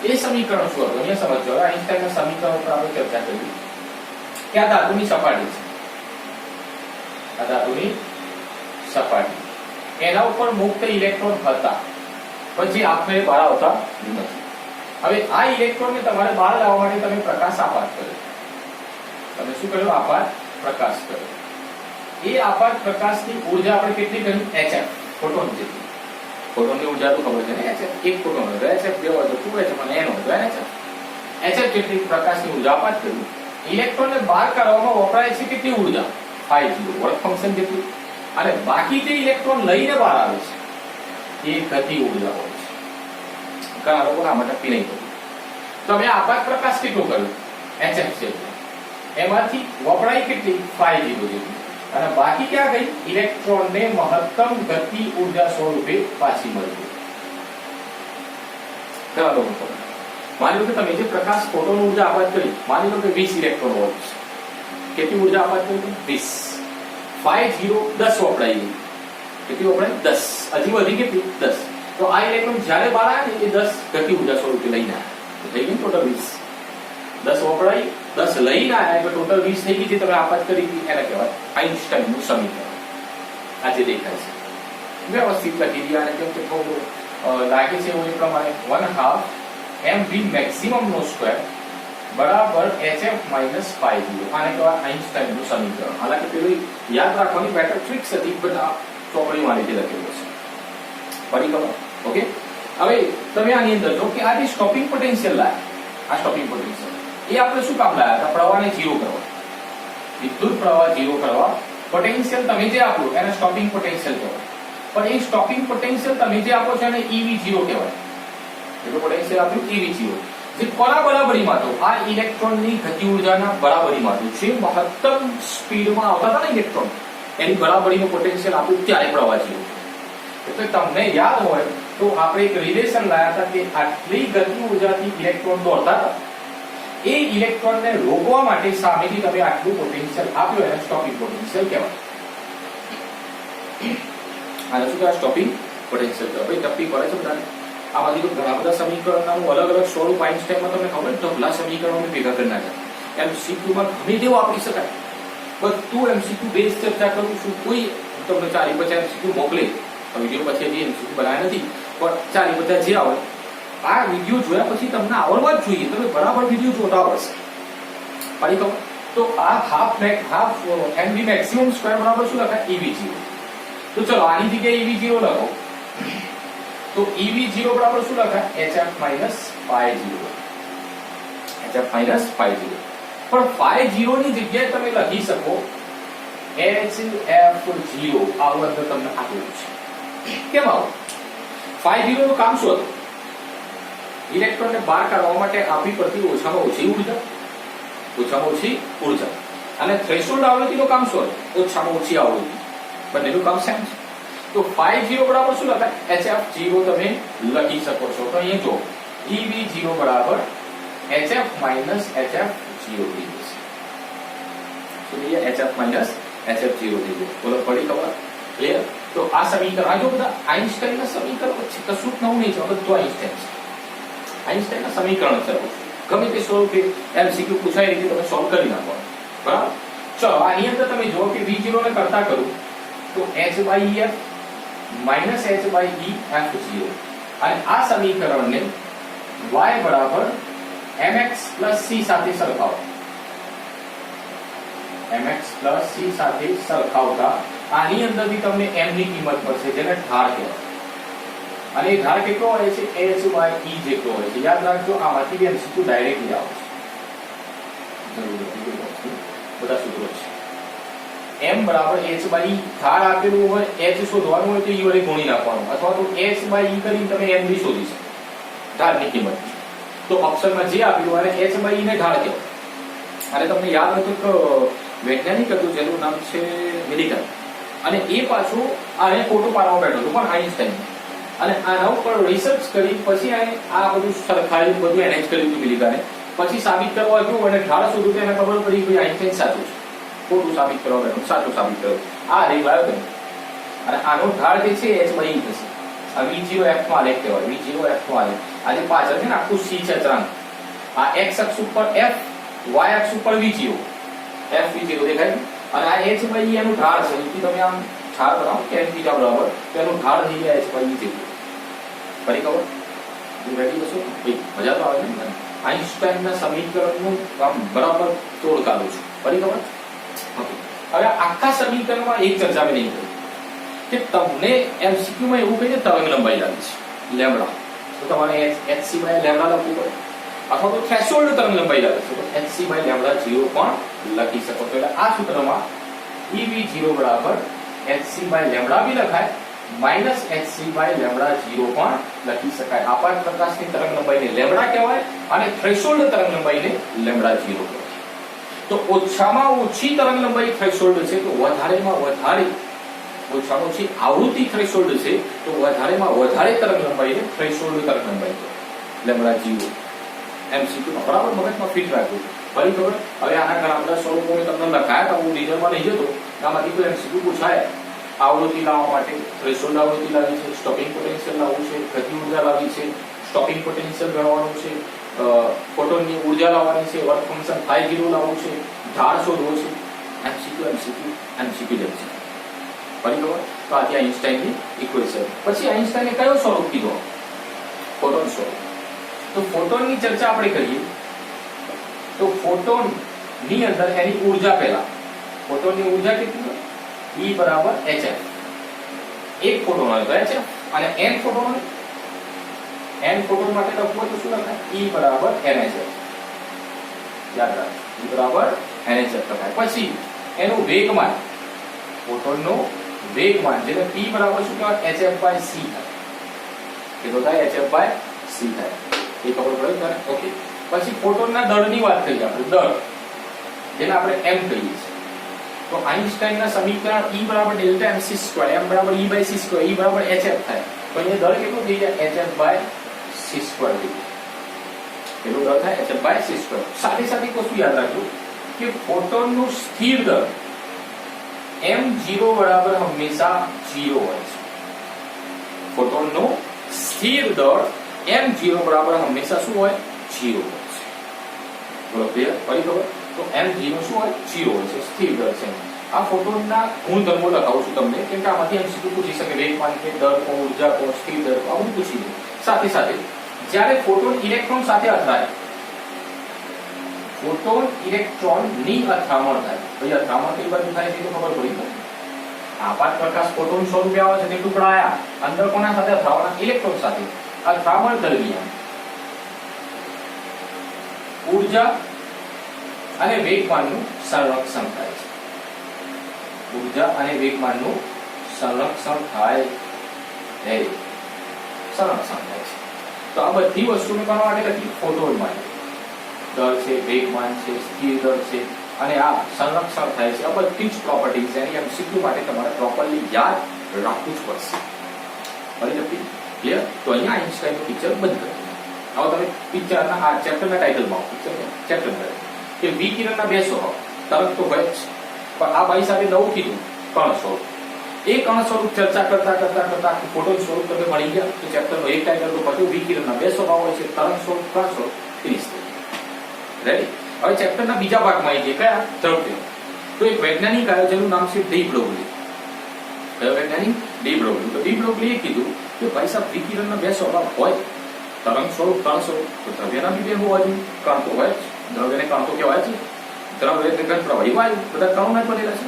એ સમીકરણ શું હતું અહીંયા સમજો. આઈન્સ્ટાઈનના સમીકરણ પર આપણે ચર્ચા કરી કે આ ધાતુની સપાટી છે, આ ધાતુની સપાટી, એના ઉપર મુક્ત ઇલેક્ટ્રોન હતા પણ જે આપમેળે બહાર આવતા નથી. હવે આ ઇલેક્ટ્રોનને તમારે બહાર લાવવા માટે તમે પ્રકાશ આપાત કર્યો. તમે શું કર્યું? આપાત પ્રકાશ કર્યો. એ આપાત પ્રકાશની ઉર્જા આપણે કેટલી કહી? HF, ફોટોન જેટલી. ફોટોનની ઉર્જા તો ખબર છે ને, HF. એક ફોટોન હોય તો HF, બે હોય તો 2H, અને N હોય તો NHF. HF જેટલી પ્રકાશની ઉર્જા આપાત કરી. ઇલેક્ટ્રોનને બહાર કાઢવામાં વપરાય છે કેટલી ઉર્જા? 5 જુલ, વર્ક ફંક્શન જેટલી. અને બાકી જે ઇલેક્ટ્રોન લઈને બહાર આવે છે એ ગતિ ઉર્જા હોય છે. ઘણા લોકો આમાં ટકી નહીં થતું. તો હવે આપાત પ્રકાશ કેટલો કર્યો? HF જેટલો. એમાંથી વપરાય કેટલી? 5 જુલ જેટલી. અને બાકી ક્યાં ગઈ? ઇલેક્ટ્રોનને મહત્તમ ગતિ ઉર્જા સ્વરૂપે પાછી મળી. ઘણા લોકો માની લો કે તમે જે પ્રકાશ ફોટોન ઉર્જા આપાત કરી, માની લો કે 20 ઇલેક્ટ્રોન વોલ્ટ છે. કેટલી ઉર્જા આપાત કરી? 20. 5 0 10 વપરાઈ ગઈ. કેટલી વપરાય? 10. હજી વધી કેટલી? 10. તો આ ઇલેક્ટ્રોન જ્યારે બહાર આવે ને એ 10 ગતિ ઉર્જા સ્વરૂપે લઈને આવ્યા, થઈ ગઈ ટોટલ 20. 10 વપરાઈ, 10 લઈને આવ્યા એટલે ટોટલ 20 થઈ ગઈ. જે તમે આપાત કરી હતી એને કહેવાય આઈન્સ્ટાઈનનું સમીકરણ. આ જે દેખાય છે વ્યવસ્થિત લખી દીધા. અને કેમ કે થોડું લાગે છે એવું એ પ્રમાણે 1/2 mv મેક્સિમમ નો સ્ક્વેર બરાબર HF માઇનસ 5 જુલ. આને કહેવાય આઈન્સ્ટાઈનનું સમીકરણ. હાલાકી પેલું યાદ રાખવાની બેટર ટ્રિક્સ હતી, પણ આ ચોપડીમાં રીતે લખેલું છે. ફરી ખબર? ઓકે. હવે તમે આની અંદર જો કે આ જે સ્ટોપિંગ પોટેન્શિયલ લાયા, આ સ્ટોપિંગ પોટેન્શિયલ એ આપણે શું કામ લાયા હતા? પ્રવાહને ઝીરો કરવા, વિદ્યુત પ્રવાહ ઝીરો કરવા. પોટેન્શિયલ તમે જે આપો એને સ્ટોપિંગ પોટેન્શિયલ કહેવાય. પણ એ સ્ટોપિંગ પોટેન્શિયલ તમે જે આપો છો એને EV0 કહેવાય. એટલે પોટેન્શિયલ આપ્યું EV0 જે કોના બરાબરીમાં તો આ ઇલેક્ટ્રોનની ગતિ ઉર્જાના બરાબરીમાં હતું. જે મહત્તમ સ્પીડમાં આવતા હતા ને ઇલેક્ટ્રોન એની બરાબરીનું પોટેન્શિયલ આપ્યું ત્યારે પ્રવાહ ઝીરો. એટલે તમને યાદ હોય તો આપણે એક રિલેશન લાયા હતા કે આટલી ગતિ ઉર્જાથી ઇલેક્ટ્રોન દોડતા હતા, એ ઇલેક્ટ્રોનને રોકવા માટે સામેથી તમે આટલું પોટેન્શિયલ આપ્યું એને સ્ટોપિંગ પોટેન્શિયલ કહેવાય. આને શું કહેવાય? સ્ટોપિંગ પોટેન્શિયલ કહેવાય. ભાઈ ટપ્પી પડે છે બધાને? આમાંથી તો ઘણા બધા સમીકરણોનું અલગ અલગ સ્વરૂપ આઈન્સ્ટાઈનમાં તમને ખબર છે ઢગલા સમીકરણોને ભેગા કરી નાખ્યા. MCQ માં ગમે તેવું આપી શકાય. બધું MCQ બેઝ ચર્ચા કરું છું. કોઈ તમને 40-50 MCQ મોકલે, વિડીયો પછી હજી MCQ બનાવ્યા નથી, પણ 40-50 જે આવે આ વિડીયો જોયા પછી તમને આવડવા જ જોઈએ. તમે બરાબર વિડીયો જોતા આવડશે. ફરી કહું તો આ હાફ MV મેક્સિમમ સ્ક્વેર બરાબર શું લખાય? EV0. તો ચલો આની જગ્યાએ EV0 લખો તો EV0 બરાબર શું લખાય? HF minus phi0. HF minus phi0. પણ phi0 ની જગ્યાએ તમે લખી શકો HF0. આવું અંદર તમને આપેલું છે. કેમ આવું? phi0 નું કામ શું હતું? ઇલેક્ટ્રોનને બહાર કાઢવા માટે આપવી પડતી ઓછામાં ઓછી ઉર્જા અને થ્રેશોલ્ડ આવૃત્તિનું કામ શું હતું? ઓછામાં ઓછી આવૃત્તિ. બંનેનું કામ સેમ છે. તો phi0 બરાબર શું લખાય? HF0 તમે લખી શકો છો. તો અહીંયા જો EV0 બરાબર HF માઇનસ HF0 થઈ જશે. તો અહીંયા HF માઇનસ HF0 થઈ જશે. બોલો પડી ખબર? ક્લિયર? તો આ સમીકરણ આ જો બધા આઈન્સ્ટાઈનના સમીકરણ છે. કશું જ નવું નહીં છે. બધું આઈન્સ્ટાઈન છે. આઈન્સ્ટાઈનના સમીકરણ છે. ગમે તે સ્વરૂપે MCQ પૂછાય રીતે તમે સોલ્વ કરી નાખો. બરાબર? ચલો આની અંદર તમે જુઓ કે V0 ને કરતા કરું તો H/EF માઇનસ H/EF0 અને આ સમીકરણને y બરાબર mx પ્લસ c સાથે સરખાવો. mx પ્લસ c સાથે સરખાવતા આની અંદરથી તમને m ની કિંમત મળશે જેને ઢાળ કહેવાય. અને એ ઢાળ કેટલો હોય છે? H/E જેટલો હોય છે. યાદ રાખજો આમાંથી બી MCQ ડાયરેક્ટલી આવે છે. બધા સૂત્રો છે. m બરાબર H/E ઢાળ આપેલું હોય, h શોધવાનું હોય તો e વડે ગુણી નાખવાનું અથવા તો H/E કરીને તમે m બી શોધી શકો ઢાળની કિંમત. તો ઓપ્શનમાં જે આપેલું હોય H/E ને ઢાળ કહેવાય. અને તમને યાદ હોય તો વૈજ્ઞાનિક હતું જેનું નામ છે મિલિકન અને એ પાછું આને ફોટો પાડવા બેઠો હતો પણ આઈન્સ્ટાઈન અને આના ઉપર રિસર્ચ કરી પછી આ બધું સરખાયું બધું એરેન્જ કર્યું હતું મિલિકને. પછી સાબિત કરવા ગયું અને ઢાળ શોધ્યું તેને ખબર પડી કે આઈન્સ્ટાઈન સાચું છે. ખોટું સાબિત કરવા બેઠો, સાચું સાબિત કર્યું. આ રીવાયો તમે અને આનો ઢાળ જે છે H/E થશે. આ V0F નો આલેખ કહેવાય. V0F નો આલેખ આજે પાછળ છે ને આખું C છે અચળાંક. આ x અક્ષ ઉપર F, y અક્ષ ઉપર V0. F V0 દેખાય અને આ H/E એનું ઢાળ છે. અહીંથી તમે આમ ઢાળ બનાવો કે m બીજા બરાબર તો એનું ઢાળ થઈ જાય H/E જેટલું. ફરી ખબર? રેડી બસો? મજા તો આવે ને? આઈન્સ્ટાઈનના સમીકરણનું કામ બરાબર તોડ કાઢું છું. ફરી ખબર? હવે આખા સમીકરણમાં એક ચર્ચા મેં નહીં કરી કે તમને MCQ માં એવું કહે છે તરંગ લંબાઈ લાગે છે લેમ્બડા, તો તમારે HC બાય લેમ્બડા લખવું પડે અથવા તો થ્રેશોલ્ડ તરંગ લંબાઈ લાગે છે તો HC બાય લેમ્બડા 0 પણ લખી શકો. તો એટલે આ સૂત્રમાં EV0 બરાબર HC બાય લેમ્બડા બી લખાય માઇનસ HC બાય લેમ્બડા 0 પણ લખી શકાય. આપાત પ્રકાશની તરંગ લંબાઈને લેમ્બડા કહેવાય અને થ્રેશોલ્ડ તરંગ લંબાઈને લેમ્બડા 0 કહેવાય. તો ઓછામાં ઓછી તરંગ લંબાઈ થ્રેશોલ્ડ છે તો વધારેમાં વધારે ઓછામાં ઓછી આવૃત્તિ થ્રેશોલ્ડ છે તો વધારેમાં વધારે તરંગ લંબાઈને થ્રેશોલ્ડ તરંગ લંબાઈ છે લેમ્બડા 0. MCQ માં બરાબર મગજમાં ફિટ રાખજો. ફરી ખબર? હવે આના ઘણા બધા સ્વરૂપો મેં તમને લખાયા હતા. હું ડિટેલમાં નહીં જતો. આમાંથી કોઈ MCQ પૂછાય આવૃત્તિ લાવવા માટે થ્રેશોલ્ડ આવૃત્તિ લાવી છે, સ્ટોપિંગ પોટેન્શિયલ લાવવું છે, ગતિ ઉર્જા લાવી છે, સ્ટોપિંગ પોટેન્શિયલ ગણવાનું છે, ફોટોનની ઉર્જા લાવવાની છે, વર્ક ફંક્શન phi0 લાવવું છે, ઢાળ શોધવો છે. MCQ ફરી ખબર? તો આ ત્યાં આઈન્સ્ટાઈનની ઇક્વેશન. પછી આઈન્સ્ટાઈને કયો સ્વરૂપ કીધો? ફોટોન સ્વરૂપ. તો ફોટોનની ચર્ચા આપણે કરીએ તો ફોટોનની અંદર એની ઉર્જા પહેલા ફોટોનની ઉર્જા કેટલી હોય? E બરાબર hf. એક ફોટોન હોય તો hf અને n ફોટોન હોય n ફોટોન માટે લખવું હોય તો શું લખાય? E બરાબર nhf. યાદ રાખો E બરાબર nhf લખાય. પછી એનું વેગમાન ફોટોનનો વેગમાન જેને P બરાબર શું કહેવાય? hf/c થાય. કેટલો થાય? hf/c થાય. એ ખબર પડે ને? ઓકે. પછી ફોટોનના દળની વાત કરીએ આપણે. દળ જેને આપણે m કહીએ છીએ. તો આઈન્સ્ટાઈનના સમીકરણ E બરાબર ડેલ્ટા mc², m બરાબર E/c², E બરાબર hf થાય. તો અહીંયા દળ કેટલો થઈ જાય? hf/c² થઈ જાય. કેટલો દળ થાય? hf/c². સાથે સાથે એક વસ્તુ યાદ રાખજો કે ફોટોનનું સ્થિર દળ m0 બરાબર હંમેશા 0 હોય છે. ફોટોનનું સ્થિર દળ m0 બરાબર હંમેશા શું હોય 0 હોય છે. બોલો ક્લિયર? ફરી ખબર? તો m0 શું હોય 0 હોય છે, સ્થિર દર છે. આ ફોટોનના ગુણધર્મો લખાવું છું તમને, કેમ કે આમાંથી MCQ પૂછી શકે, વેગમાન કે દર કો, ઉર્જા કો, સ્થિર દર કો, આ બધું પૂછી દે. સાથે સાથે જ્યારે ફોટોન ઇલેક્ટ્રોન સાથે અથડાય, ફોટોન ઇલેક્ટ્રોનની અથડામણ થાય, ભાઈ અથડામણ કઈ બાજુ થાય છે તો ખબર પડી ને. આપાત પ્રકાશ ફોટોન સ્વરૂપે આવે છે, તે ટુકડા આયા અંદર કોના સાથે અથડાવાના? ઇલેક્ટ્રોન સાથે. અથડામણ દરમિયાન ઉર્જા અને વેગમાનનું સંરક્ષણ થાય છે. ઉર્જા અને વેગમાનનું સંરક્ષણ થાય છે. સંરક્ષણ થાય છે. તો આ બધી વસ્તુને કોના માટે લખી? ફોટોન માટે. દર છે, વેગમાન છે, સ્થિર દર છે અને આ સંરક્ષણ થાય છે. આ બધી જ પ્રોપર્ટી છે. એની MCQ માટે તમારે પ્રોપરલી યાદ રાખવું જ પડશે. બરાબર? ક્લિયર? તો અહીંયા આઈન્સ્ટાઈનનું પિક્ચર બંધ કરી. હવે તમે પિક્ચરના આ ચેપ્ટરના ટાઇટલમાં ચેપ્ટર કે વિકિરણના બે સ્વભાવ. તરત તો ભાઈ પણ આ ભાઈ સાથે નવું કીધું કણ સ્વરૂપ. એ કણ સ્વરૂપ ચર્ચા કરતા કરતા કરતા ફોટોન સ્વરૂપ તમે મળી ગયા તો ચેપ્ટરનો એક ટાઇટલ તો પછી વિકિરણના બે સ્વભાવ હોય છે, તરંગ સ્વરૂપ, કણ સ્વરૂપ, ફિનિશ થઈ. રેડી? હવે ચેપ્ટરના બીજા ભાગમાં આવી ગયા દ્રવ્ય. તો એક વૈજ્ઞાનિક આવ્યો જેનું નામ છે ડી બ્રોગલી. કયો વૈજ્ઞાનિક? De Broglie. તો ડી બ્રોગલીએ કીધું કે ભાઈ સાહેબ વિકિરણના બે સ્વભાવ હોય, તરંગ સ્વરૂપ, કણ સ્વરૂપ. તો દ્રવ્યના બી બે હોવા જોઈએ. કણ તો હોય જ, દ્રવ્યને કણ તો કહેવાય છે. દ્રવ્ય એટલે ઘન પ્રવાહી વાયુ, બધા કણોના બનેલા છે.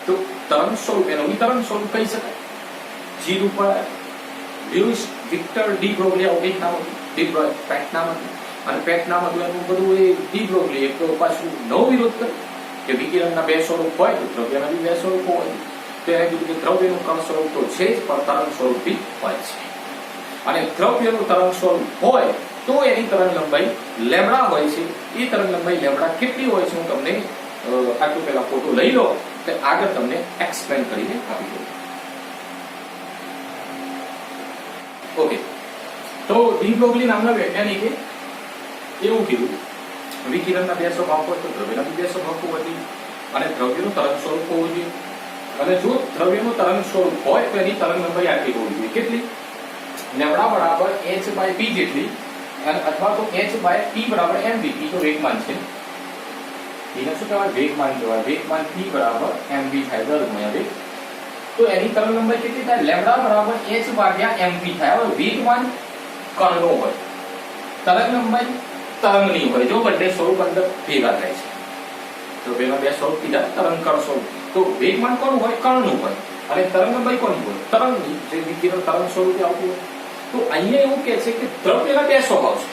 તો તરંગ સ્વરૂપ એનું તરંગ સ્વરૂપ કહી શકાય. જી ઉપર લ્યુઇસ વિક્ટર ડી બ્રોગલી આવું કંઈક નામ હતું. ડી પેટ નામ હતું અને પેટ નામ હતું એનું બધું એ ડી બ્રોગલી એક પાછું નવો વિરોધ કર્યો કે વિકિરણના બે સ્વરૂપ હોય તો દ્રવ્યના બી બે સ્વરૂપો હોય. તો એને કીધું કે દ્રવ્યનું કણ સ્વરૂપ તો છે જ, પણ તરંગ સ્વરૂપ બી હોય છે. અને દ્રવ્યનું તરંગ સ્વરૂપ હોય તો એની તરંગ લંબાઈ લેમ્ડા હોય છે. એ તરંગ લંબાઈ લેમ્ડા કેટલી હોય છે હું તમને આટલું પહેલા ફોટો લઈ લો તો આગળ તમને એક્સપ્લેન કરીને આપી દઉં. ઓકે, તો ડી બ્રોગલી નામના વૈજ્ઞાનિકે એવું કીધું વિકિરણના બે સ્વભાવ હોય તો દ્રવ્યના બી બે સ્વભાવ હોવાથી અને દ્રવ્યનું તરંગ સ્વરૂપ હોવું જોઈએ. અને જો દ્રવ્યનું તરંગ સ્વરૂપ હોય તો એની તરંગ લંબાઈ આટલી હોવી જોઈએ. કેટલી? લેમ્ડા બરાબર h/p જેટલી અને અથવા તો h/p બરાબર mv. p તો વેગમાન છે. એને શું કહેવાય? વેગમાન કહેવાય. વેગમાન p બરાબર mv થાય, દર ગુણ્યા વેગ. તો એની તરંગ લંબાઈ કેટલી થાય? લેમ્ડા બરાબર h/mv થાય. હવે વેગમાન કણનો હોય, તરંગ લંબાઈ તરંગની હોય. જો બંને સ્વરૂપ અંદર ભેગા થાય છે તો બેના બે સ્વરૂપ કીધા, તરંગ કણ સ્વરૂપ. તો વેગમાન કોનું હોય? કણનું હોય. અને તરંગ લંબાઈ કોની હોય? તરંગની. જે વિકિરણ તરંગ સ્વરૂપે આવતું હોય. તો અહીંયા એવું કહે છે કે દ્રવ્યના બે સ્વભાવ છે.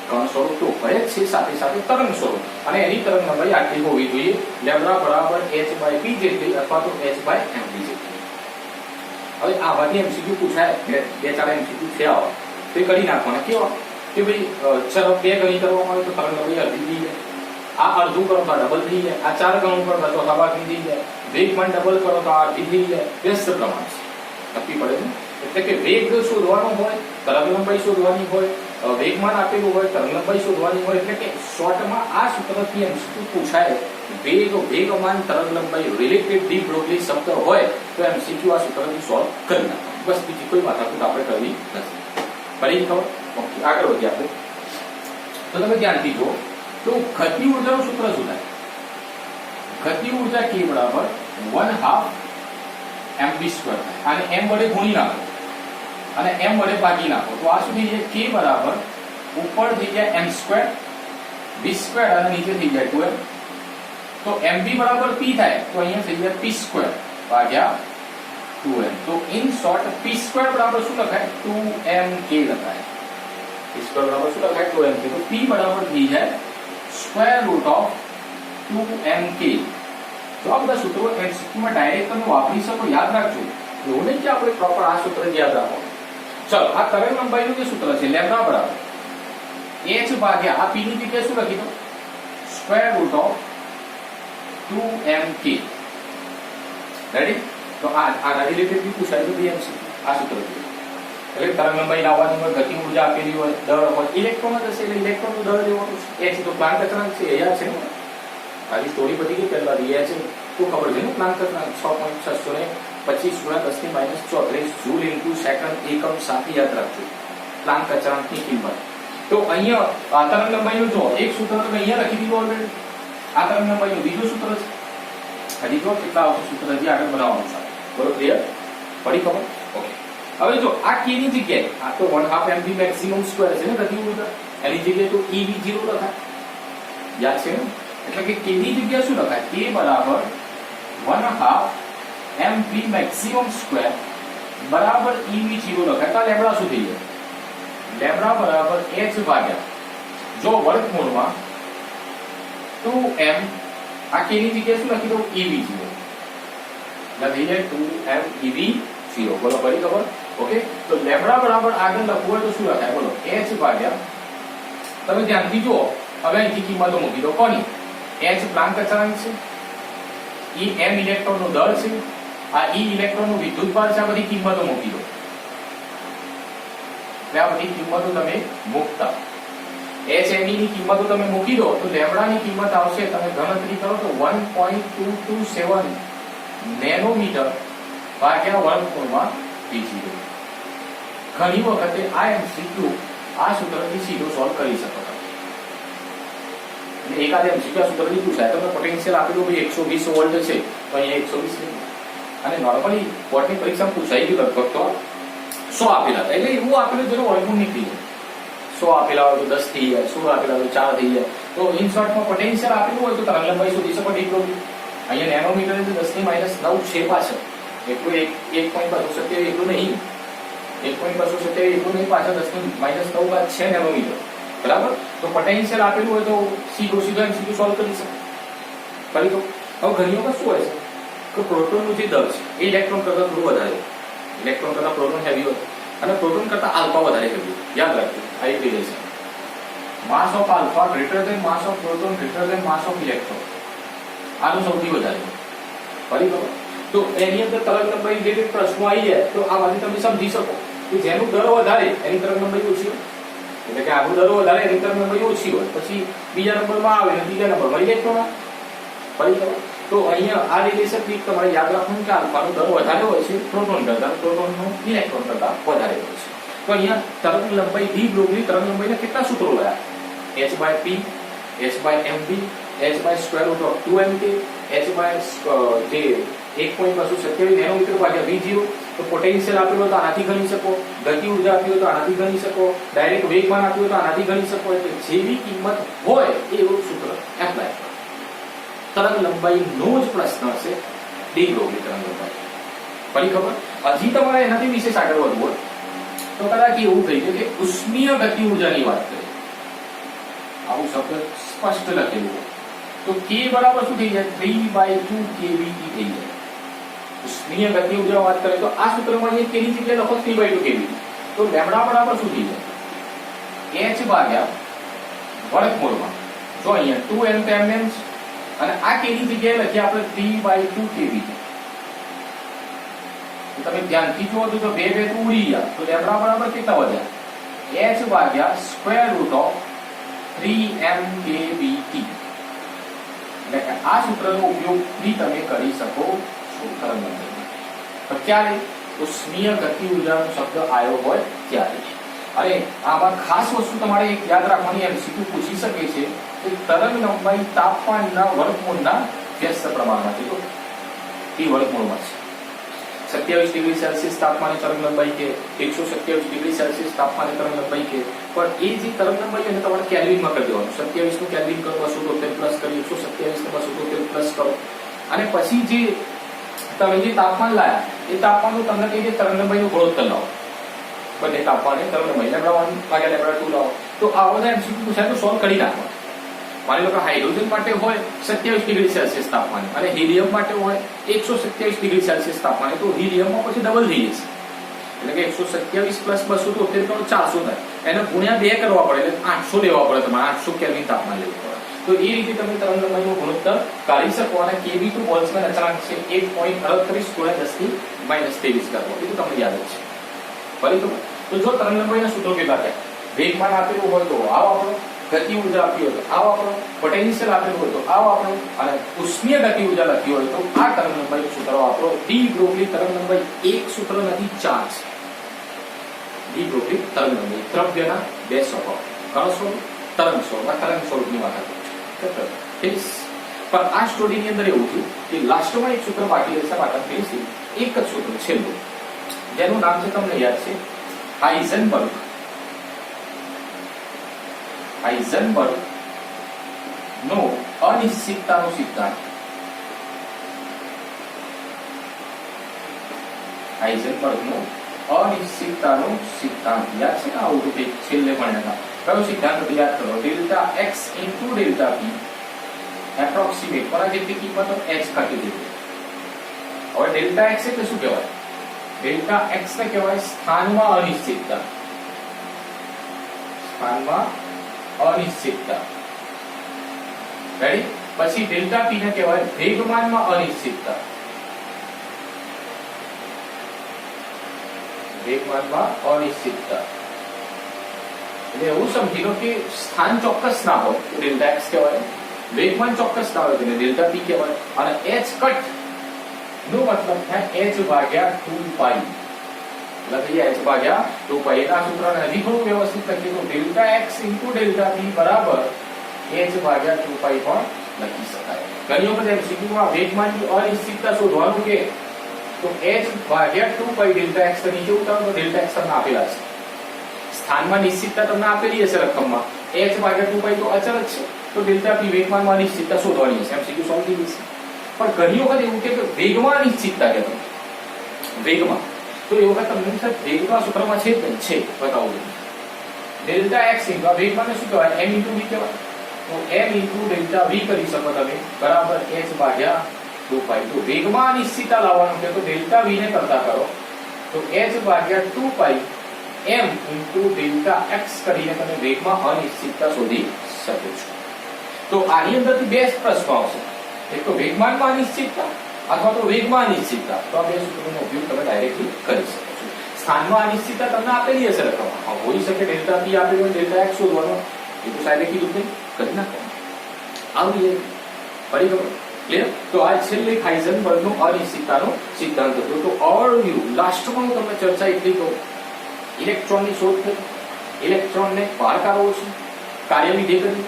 કણ સ્વરૂપ તો હોય જ છે, સાથે સાથે તરંગ સ્વરૂપ. અને એની તરંગ લંબાઈ આટલી હોવી જોઈએ, લેમ્ડા બરાબર h/p જેટલી અથવા તો h/mv જેટલી. હવે આમાંથી MCQ પૂછાય, બે ચાર MCQ છે આવા, તો એ કરી નાખવાના. કેવા? કે ભાઈ ચલો બે ગણી કરવામાં આવે તો તરંગ લંબાઈ અડધી થઈ જાય. આ અડધું કરો તો ડબલ થઈ જાય. આ 4 ગણું કરો તો સવાથી થઈ જાય. વેગમાન ડબલ કરો તો આ અડધી થઈ જાય. વ્યસ્ત પ્રમાણ છે, નક્કી પડે છે. એટલે કે વેગ શોધવાનો હોય, તરંગ લંબાઈ શોધવાની હોય, વેગમાન આપેલું હોય, તરંગ લંબાઈ શોધવાની હોય. એટલે કે શોર્ટમાં આ સૂત્રથી MCQ પૂછાય વેગ, વેગમાન, તરંગ લંબાઈ રિલેટેડ ડી બ્રોગલી શબ્દ હોય તો MCQ આ સૂત્રથી સોલ્વ કરી નાખવાનું. બસ બીજી કોઈ માથાકૂટ આપણે કરવી નથી. પડી ખબર? ઓકે, આગળ વધીએ આપણે. તો તમે ધ્યાનથી જુઓ તો ગતિ ઉર્જાનું સૂત્ર શું થાય? ગતિ ઉર્જા K બરાબર 1/2 mv² થાય. આને m વડે ગુણી નાખો અને m વડે ભાગી નાખો તો આ શું થઈ જાય? K બરાબર ઉપર થઈ જાય m², v² અને નીચે થઈ જાય 2m. તો mv બરાબર p થાય તો અહીંયા થઈ જાય p² ભાગ્યા 2m. તો ઇન શોર્ટ p² બરાબર શું લખાય? 2mk લખાય. p² બરાબર શું લખાય? 2mk. તો p બરાબર થઈ જાય √2mk. તો આ બધા સૂત્રો MCQમાં ડાયરેક્ટ તમે વાપરી શકો, યાદ રાખજો. એવું નહીં કે આપણે પ્રોપર આ સૂત્ર યાદ રાખવાનું. ચલો, આ તરંગ લંબાઈનું જે સૂત્ર છે લેમ્ડા બરાબર h ભાગ્યા આ p ની જગ્યાએ શું લખી દો? √2mk. રેડી? તો આ રિલેટેડ બી પૂછાય તો BMC આ સૂત્ર છે. એટલે તરંગ લંબાઈ લાવવાની હોય, ગતિ ઉર્જા આપેલી હોય, દળ હોય, ઇલેક્ટ્રોન જ હશે એટલે ઇલેક્ટ્રોનનું દળ લેવાનું છે. h તો પ્લાન્ક અચળાંક છે, એ યાદ છે ને? આની સ્ટોરી બધી ગઈ પહેલા એ છે તો ખબર છે ને? પ્લાન્ક અચળાંક 6.625 × 10⁻³ જૂલ ઇન્ટુ સેકન્ડ એકમ સાથે યાદ રાખજો. પ્લાન્ક અચળાંકની કિંમત. તો અહીંયા આ તરંગ લંબાઈનું જો એક સૂત્ર તમે અહીંયા લખી દીધું ઓલરેડી. આ તરંગ લંબાઈનું બીજું સૂત્ર છે. હજી તો કેટલા આવશે સૂત્ર હજી આગળ બનાવવાનું છે. બરોબર, ક્લિયર? પડી ખબર? ઓકે. હવે જો આ k ની જગ્યાએ આ તો 1/2 mv મેક્સિમમ સ્ક્વેર છે ને ગતિ ઉર્જા, એની જગ્યાએ તો ev0 લખાય. યાદ છે ને? એટલે કે k ની જગ્યાએ શું લખાય? k બરાબર 1/2 mv મેક્સિમમ સ્ક્વેર બરાબર ev0 લખાય. તો લેમ્બડા શું થઈ જાય? લેમ્બડા બરાબર h ભાગ્યા જો વર્ગમૂળમાં 2m આ k ની જગ્યાએ શું લખી દઉં? ev0 લખી જાય 2m ev0. બોલો પડી ખબર? ઓકે. તો લેમ્બડા બરાબર આગળ લખવું હોય તો શું લખાય? બોલો h ભાગ્યા, તમે ધ્યાનથી જુઓ. હવે અહીંથી કિંમતો મૂકી દો. કોની? h પ્લાન્ક અચળાંક છે, e m ઇલેક્ટ્રોનનો દર છે, આ e ઇલેક્ટ્રોનનો વિદ્યુતભાર છે. આ બધી કિંમતો મૂકી દો. આ બધી કિંમતો તમે મૂકતા h m ની કિંમતો તમે મૂકી દો તો લેમ્બડાની કિંમત આવશે, તમે ગણતરી કરો તો 1.227 નેનોમીટર ભાગ્યા વર્ગમૂળમાં v0. ઘણી વખતે આ MCQ આ સૂત્રથી સીધો સોલ્વ કરી શકો છો. એટલે એકાદ MCQ આ સૂત્રથી પૂછાય. તમને પોટેન્શિયલ આપેલું ભાઈ 120 વોલ્ટ છે તો અહીંયા 120 અને નોર્મલી બોર્ડની પરીક્ષામાં પૂછાઈ ગયું લગભગ તો 100 આપેલા હતા. એટલે એવું આપેલું જેનો વર્ગમૂળ નીકળી જાય. 100 આપેલા હોય તો 10 થઈ જાય, 16 આપેલા હોય તો 4 થઈ જાય. તો ઇન શોર્ટમાં પોટેન્શિયલ આપેલું હોય તો તરંગ લંબાઈ શોધી શકો ડીપ પ્રોબ્લેમ. અહીંયા નેનોમીટર એટલે 10⁻9 છે પાછળ. એટલું 1.227 એટલું નહીં, 1.227 એટલું નહીં, પાછળ 10⁻9 બાદ છે નેનોમીટર. બરાબર? તો પોટેન્શિયલ આપેલું હોય તો સીધો MCQ સોલ્વ કરી શકો. કરી દો. હવે ઘણી વખત શું હોય છે કે પ્રોટોનનું જે દર છે એ ઇલેક્ટ્રોન કરતાં થોડું વધારે, ઇલેક્ટ્રોન કરતાં પ્રોટોન હેવી હોય અને પ્રોટોન કરતાં આલ્ફા વધારે હેવી. યાદ રાખજો આ એક relation. Mass of alpha greater than mass of proton greater than mass of electron. આનું સૌથી વધારે. બરાબર? તો એની અંદર તરંગ લંબાઈ રિલેટેડ પ્રશ્નો આવી જાય તો આ વાતે તમે સમજી શકો કે જેનું દર વધારે એની તરંગ લંબાઈ ઓછી હોય. એટલે કે આનું દર વધારે એની તરંગ લંબાઈ ઓછી હોય. પછી બીજા નંબરમાં આવે અને ત્રીજા નંબરમાં ઇલેક્ટ્રોન આવે. બરાબર? તો અહીંયા આ રિલેશન થી તમારે યાદ રાખવાનું કે આલ્ફાનો દર વધારે હોય છે પ્રોટોન કરતાં, પ્રોટોનનો ઇલેક્ટ્રોન કરતાં વધારે હોય છે. તો અહીંયા તરંગ લંબાઈ ડી બ્લોકની તરંગ લંબાઈના કેટલા સૂત્રો લયા? h/p, h/mv, h/√2mk, h/ જે 1.227 નેનોમીટર ભાગ્યા v0. તો પોટેન્શિયલ આપ્યું હોય તો આનાથી ગણી શકો, ગતિ ઉર્જા આપી હોય તો આનાથી ગણી શકો, ડાયરેક્ટ વેગમાન આપ્યું હોય તો આનાથી ગણી શકો. એટલે જેવી કિંમત હોય એવું સૂત્ર એપ્લાય કરો. તરંગ લંબાઈનો જ પ્રશ્ન છે ડી બ્લોકની તરંગ લંબાઈ. પડી ખબર? હજી તમારે એનાથી વિશેષ આગળ વધવું હોય તો કદાચ એવું થઈ છે કે ઉષ્મીય ગતિ ઉર્જાની વાત કરીએ. આવું શબ્દ સ્પષ્ટ લખેલું હોય તો k બરાબર શું થઈ જાય? 3/2 kV થઈ જાય. ઉષ્મીય ગતિ ઉર્જા વાત કરીએ તો આ સૂત્રમાં જે k ની જગ્યાએ લખો 3/2 kV. તો લેમ્બડા બરાબર શું થઈ જાય? h ભાગ્યા વર્ગમૂળમાં જો અહીંયા 2m અને આ k ની જગ્યાએ લખીએ આપણે 3/2 kV. તમે ધ્યાનથી જુઓ તો 2 2 ઉડી ગયા તો લેમ્બડા બરાબર કેટલા વધ્યા? h ભાગ્યા √3mkVt. એટલે કે આ સૂત્રનો ઉપયોગ થી તમે કરી શકો છો તરંગ લંબાઈ. પણ ક્યારે? ઉષ્મીય ગતિ ઉર્જાનો શબ્દ આવ્યો હોય ત્યારે. અરે આમાં ખાસ વસ્તુ તમારે એક યાદ રાખવાની, MCQ પૂછી શકે છે કે તરંગ લંબાઈ તાપમાનના વર્ગમૂળના વ્યસ્ત પ્રમાણમાંથી. તો એ વર્ગમૂળમાં છે. 27 ડિગ્રી સેલ્સિયસ તાપમાને તરંગ લંબાઈ કે 127 ડિગ્રી સેલ્સિયસ તાપમાને તરંગ લંબાઈ કે, પણ એ જે તરંગ લંબાઈ એને તમારે કેલ્વિનમાં કરી દેવાનું. 27 નું કેલ્વિન કરો 273 પ્લસ કરી 127 ને 273 પ્લસ કરો અને પછી જે તમે જે તાપમાન લાયા એ તાપમાનનું તમને કહી દે તરંગ લંબાઈનો ગુણોત્તર લાવો. બંને તાપમાને તરંગ લંબાઈ લેમ્બડા 1 ભાગ્યા લેમ્બડા 2 લાવો. તો આવો બધા MCQ પૂછાય તો સોલ્વ કરી નાખો. માની લો કે હાઇડ્રોજન માટે હોય 27 ડિગ્રી સેલ્સિયસ તાપમાને અને હિલિયમ માટે હોય 127 ડિગ્રી સેલ્સિયસ તાપમાને, તો હિલિયમમાં પછી ડબલ થઈ જશે. એટલે કે 127 પ્લસ 273 કરો 400 થાય. એને ગુણ્યા 2 કરવા પડે એટલે 800 લેવા પડે. તમારે 800 કેલ્વિન તાપમાન લેવું પડે. તો એ રીતે તમે તરંગ લંબાઈનો ગુણોત્તર કાઢી શકો. અને kV2 બોલ્ટ્ઝમેન અચળાંક છે 1.38 × 10⁻23 કરવો. એ તો તમને યાદ જ છે. બરાબર? તો જો તરંગ લંબાઈના સૂત્રો કેટલા થાય? વેગમાન આપેલું હોય તો આ વાપરો, ગતિ ઉર્જા આપી હોય તો આ વાપરો, પોટેન્શિયલ આપેલું હોય તો આ વાપરો અને ઉષ્મીય ગતિ ઉર્જા લખી હોય તો આ તરંગ લંબાઈનું સૂત્ર વાપરો. ડી બ્રોગલી તરંગ લંબાઈ એક સૂત્ર નથી 4 છે. દ્વિપ્રોટી તરંગલંબાઈ દ્રવ્યના બે સ્વભાવ કણ સ્વરૂપ તરંગ સ્વરૂપ તરંગ સ્વરૂપની વાત હતી પણ આ સ્ટોરીની અંદર એવું થયું કે લાસ્ટમાં એક સૂત્ર બાકી રહેશે વાતન કરીશું એક જ સૂત્ર છેલ્લું જેનું નામ છે તમને યાદ છે હાઇઝનબર્ગ નો અનિશ્ચિતતાનો સિદ્ધાંત હાઇઝનબર્ગનો અનિશ્ચિતતાનો સિદ્ધાંત યાદ છે ને આવું રૂપે છેલ્લે ભણ્યા હતા કયો સિદ્ધાંત યાદ કરો delta x into delta p approximate કોના જેટલી કિંમત h કાઢી દીધી હવે ડેલ્ટા x એટલે શું કહેવાય ડેલ્ટા x ને કહેવાય સ્થાનમાં અનિશ્ચિતતા રેડી પછી ડેલ્ટા p ને કહેવાય વેગમાનમાં અનિશ્ચિતતા એટલે એવું સમજી લો કે સ્થાન ચોક્કસ ના હોય તો ડેલ્ટા x કહેવાય વેગમાન ચોક્કસ ના હોય તો ડેલ્ટા p કહેવાય અને h કટ નો મતલબ થાય h ભાગ્યા 2π લખીએ h ભાગ્યા 2π એના સૂત્રને હજી થોડું વ્યવસ્થિત લખીએ તો delta x into delta p બરાબર h ભાગ્યા 2π પણ લખી શકાય ઘણી વખત એમસીક્યુમાં વેગમાનની અનિશ્ચિતતા શોધવાનું કે તો h ભાગ્યા 2π ડેલ્ટા x તો નીચે ઉતારો તો ડેલ્ટા x તમને આપેલા છે સ્થાનમાં નિશ્ચિતતા તમને આપેલી હશે રકમમાં h ભાગ્યા 2π તો અચળ જ છે તો ડેલ્ટા p વેગમાનમાં અનિશ્ચિતતા શોધવાની છે એમસીક્યુ સોલ્વ થઈ જશે પણ ઘણી વખત એવું કે વેગમાં અનિશ્ચિતતા કે તમે વેગમાં તો એ વખત તમને સર વેગના સૂત્રમાં છે કે છે બતાવું ડેલ્ટા x ઇન્ટુ વેગમાને શું કહેવાય m ઇન્ટુ v કહેવાય તો m ઇન્ટુ ડેલ્ટા v કરી શકો તમે બરાબર h ભાગ્યા 2π તો વેગમાં અનિશ્ચિતતા લાવવાનું છે તો ડેલ્ટા v ને કરતા કરો તો h ભાગ્યા 2π m ઇન્ટુ ડેલ્ટા x કરીને તમે વેગમાં અનિશ્ચિતતા શોધી શકો છો તો આની અંદરથી બે પ્રશ્નો આવશે એક તો વેગમાનમાં અનિશ્ચિતતા અથવા તો વેગમાં અનિશ્ચિતતા તો આ બે સૂત્રોનો ઉપયોગ તમે ડાયરેક્ટલી કરી શકો છો સ્થાનમાં અનિશ્ચિતતા તમને આપેલી હશે રકમમાં હોઈ શકે ડેલ્ટા p આપેલું હોય ડેલ્ટા x શોધવાનો એ તો સાહેબે કીધું નહીં કરી નાખવાનું આવી જાય ફરી ખબર ક્લિયર તો આ છેલ્લે હાઇઝનબર્ગનો અનિશ્ચિતતાનો સિદ્ધાંત હતો તો ઓવરવ્યુ લાસ્ટમાં હું તમને ચર્ચા એટલી કહું ઇલેક્ટ્રોનની શોધ થઈ ઇલેક્ટ્રોનને બહાર કાઢવો છે કાર્યવિધેય કરી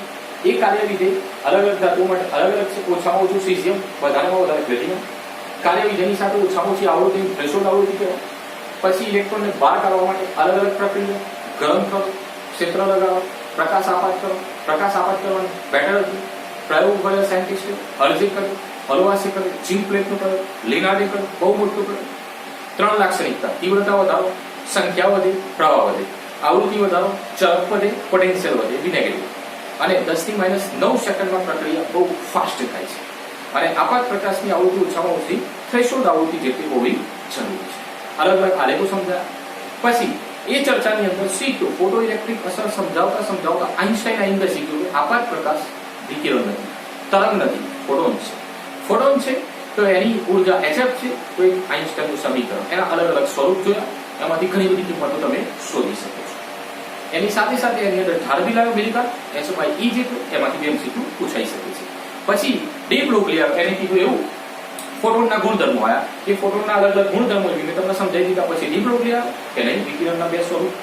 એ કાર્યવિધેય અલગ અલગ ધાતુઓ માટે અલગ અલગ છે ઓછામાં ઓછું સીઝિયમ વધારેમાં વધારે પ્લેટિનમ કાર્યવિધેયની સાથે ઓછામાં ઓછી આવૃત્તિ થ્રેશોલ્ડ આવૃત્તિ કહેવાય પછી ઇલેક્ટ્રોનને બહાર કાઢવા માટે અલગ અલગ પ્રક્રિયા ગરમ કરો ક્ષેત્ર લગાવો પ્રકાશ આપાત કરવાનો બેટર હતું પ્રયોગ કર્યો સાયન્ટિસ્ટે અરજી કર્યો હલવાસી કર્યો ઝીંક પ્લેટનો કર્યો લિનાર્ડે કર્યો બહુ મોટું કર્યો 3 લાક્ષણિકતા તીવ્રતા વધારો સંખ્યા વધે પ્રવાહ વધે આવૃત્તિ વધારો ઝડપ વધે પોટેન્શિયલ વધે બી નેગેટિવ અને 10⁻⁹ સેકન્ડમાં પ્રક્રિયા બહુ ફાસ્ટ થાય છે અને આપાત પ્રકાશની આવૃત્તિ ઓછામાં ઓછી થ્રેશોલ્ડ આવૃત્તિ જેટલી હોવી જરૂરી છે અલગ અલગ આલેખો સમજાયા પછી એ ચર્ચાની અંદર શીખ્યો ફોટો ઇલેક્ટ્રિક અસર સમજાવતા આઇન્સ્ટાઈન આઈને શીખ્યું કે આપાત પ્રકાશ વિકિરણ નથી તરંગ નથી ફોટોન છે તો એની ઉર્જા hf છે તો એક આઇન્સ્ટાઈનનું સમીકરણ એના અલગ અલગ સ્વરૂપ જોયા એમાંથી ઘણી બધી કિંમતો તમે શોધી શકો છો એની સાથે સાથે એની અંદર ઢાળ લાવ્યો મિલકત h/e જેટલું એમાંથી MCQ પૂછાઈ શકે છે પછી ડી બ્રોગલીએ એને કીધું એવું ફોટોનના ગુણધર્મો આયા કે ફોટોનના અલગ અલગ ગુણધર્મો મેં તમને સમજાવી દીધા પછી ડી બ્રોગલીએ કે નહીં વિકિરણના બે સ્વરૂપ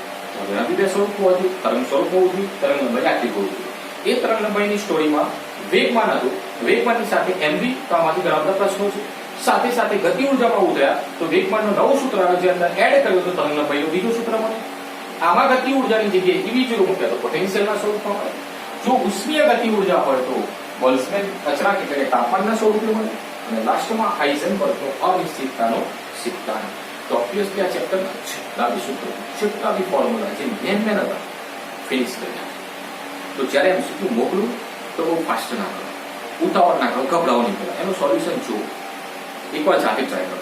એનાથી બે સ્વરૂપ હોવા જોઈએ તરંગ સ્વરૂપ હોવું જોઈએ તરંગ લંબાઈ આટલી હોવી જોઈએ એ તરંગ લંબાઈની સ્ટોરીમાં વેગમાન હતું વેગમાનની સાથે mv તો આમાંથી ઘણા બધા પ્રશ્નો છે સાથે સાથે ગતિ ઉર્જામાં ઉતર્યા તો વેગમાનનો નવો સૂત્ર આવે જે અંદર એડ કર્યો તો તરંગ લંબાઈનો બીજો સૂત્ર મળે આમાં ગતિ ઉર્જાની જગ્યાએ ઈવી જો મૂક્યા તો પોટેન્શિયલના સ્વરૂપમાં મળે જો ઉષ્મીય ગતિ ઉર્જા હોય તો બોલ્ટ્ઝમેન અચળાંક એટલે તાપમાનના સ્વરૂપે મળે અને લાસ્ટમાં હાઇઝનબર્ગનો અનિશ્ચિતતાનો સિદ્ધાંત તો ઓબ્વિયસલી આ ચેપ્ટરના જેટલા બી સૂત્રો જેટલા બી ફોર્મ્યુલા જે મેન હતા ફિનિશ કર્યા તો જ્યારે MCQ મોકલું તો બહુ ફાસ્ટ ના કરો ઉતાવળ ના કરો ગભરાવો નહીં કરો એનું સોલ્યુશન જુઓ એકવાર જાતે ટ્રાય કરો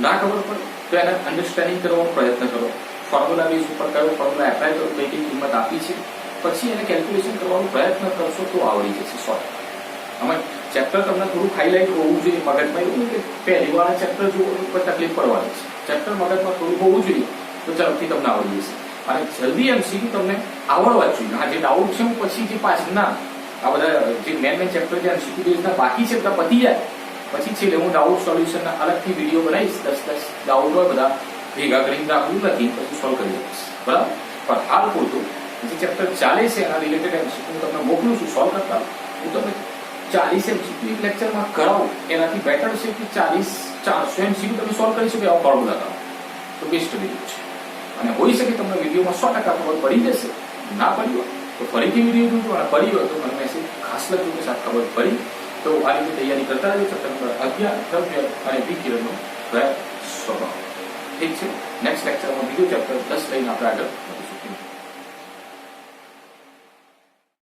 ના ખબર પડે તો એને અન્ડરસ્ટેન્ડિંગ કરવાનો પ્રયત્ન કરો ફોર્મ્યુલા બેઝ ઉપર કયો ફોર્મ્યુલા એપ્લાય કરો કઈ કઈ કિંમત આપી છે પછી એને કેલ્ક્યુલેશન કરવાનો પ્રયત્ન કરશો તો આવડી જશે શોર્ટ આમાં ચેપ્ટર તમને થોડું હાઇલાઇટ હોવું જોઈએ મગજમાં એવું કે પહેલી વાર ચેપ્ટર જુઓ પર તકલીફ પડવાની છે ચેપ્ટર મગજમાં થોડું હોવું જોઈએ તો ઝડપથી તમને આવડી જશે અને જલ્દી MCQ તમને આવડવા જોઈએ હા જે ડાઉટ છે હું પછી જે પાછળના આ બધા જે મેન ચેપ્ટર જે MCQ બેઝના બાકી છે બધા પતી જાય પછી છેલ્લે હું ડાઉટ સોલ્યુશનના અલગથી વિડીયો બનાવીશ 10 ડાઉટ હોય બધા ભેગા કરીને રાખવું નથી પછી સોલ્વ કરી દઈશ. બરાબર. પણ હાલ પૂરતું જે ચેપ્ટર ચાલે છે એના રિલેટેડ એમસીક્યુ હું તમને મોકલું છું સોલ્વ કરતા. હું તમને 40 એમસીક્યુ એક લેક્ચરમાં કરાવું એનાથી બેટર છે કે 400 એમસીક્યુ તમે સોલ્વ કરી શકો એવા ફોર્મ્યુલા કરો તો બેસ્ટ વિડીયો છે. અને હોઈ શકે તમને વિડીયોમાં 100% ખબર પડી જશે. ના પડી હોય તો ફરીથી વિડીયો જોજો, અને પડી હોય તો મને મેસેજ ખાસ લખજો કે સાહેબ ખબર પડી. તો આ રીતે તૈયારી કરતા રહેજો. ચેપ્ટર નંબર 11 દ્રવ્ય અને વિકિરણનો સ્વભાવ. ઠીક છે. નેક્સ્ટ લેક્ચરમાં બીજું ચેપ્ટર 10 લઈને આપણે આગળ વધીશું.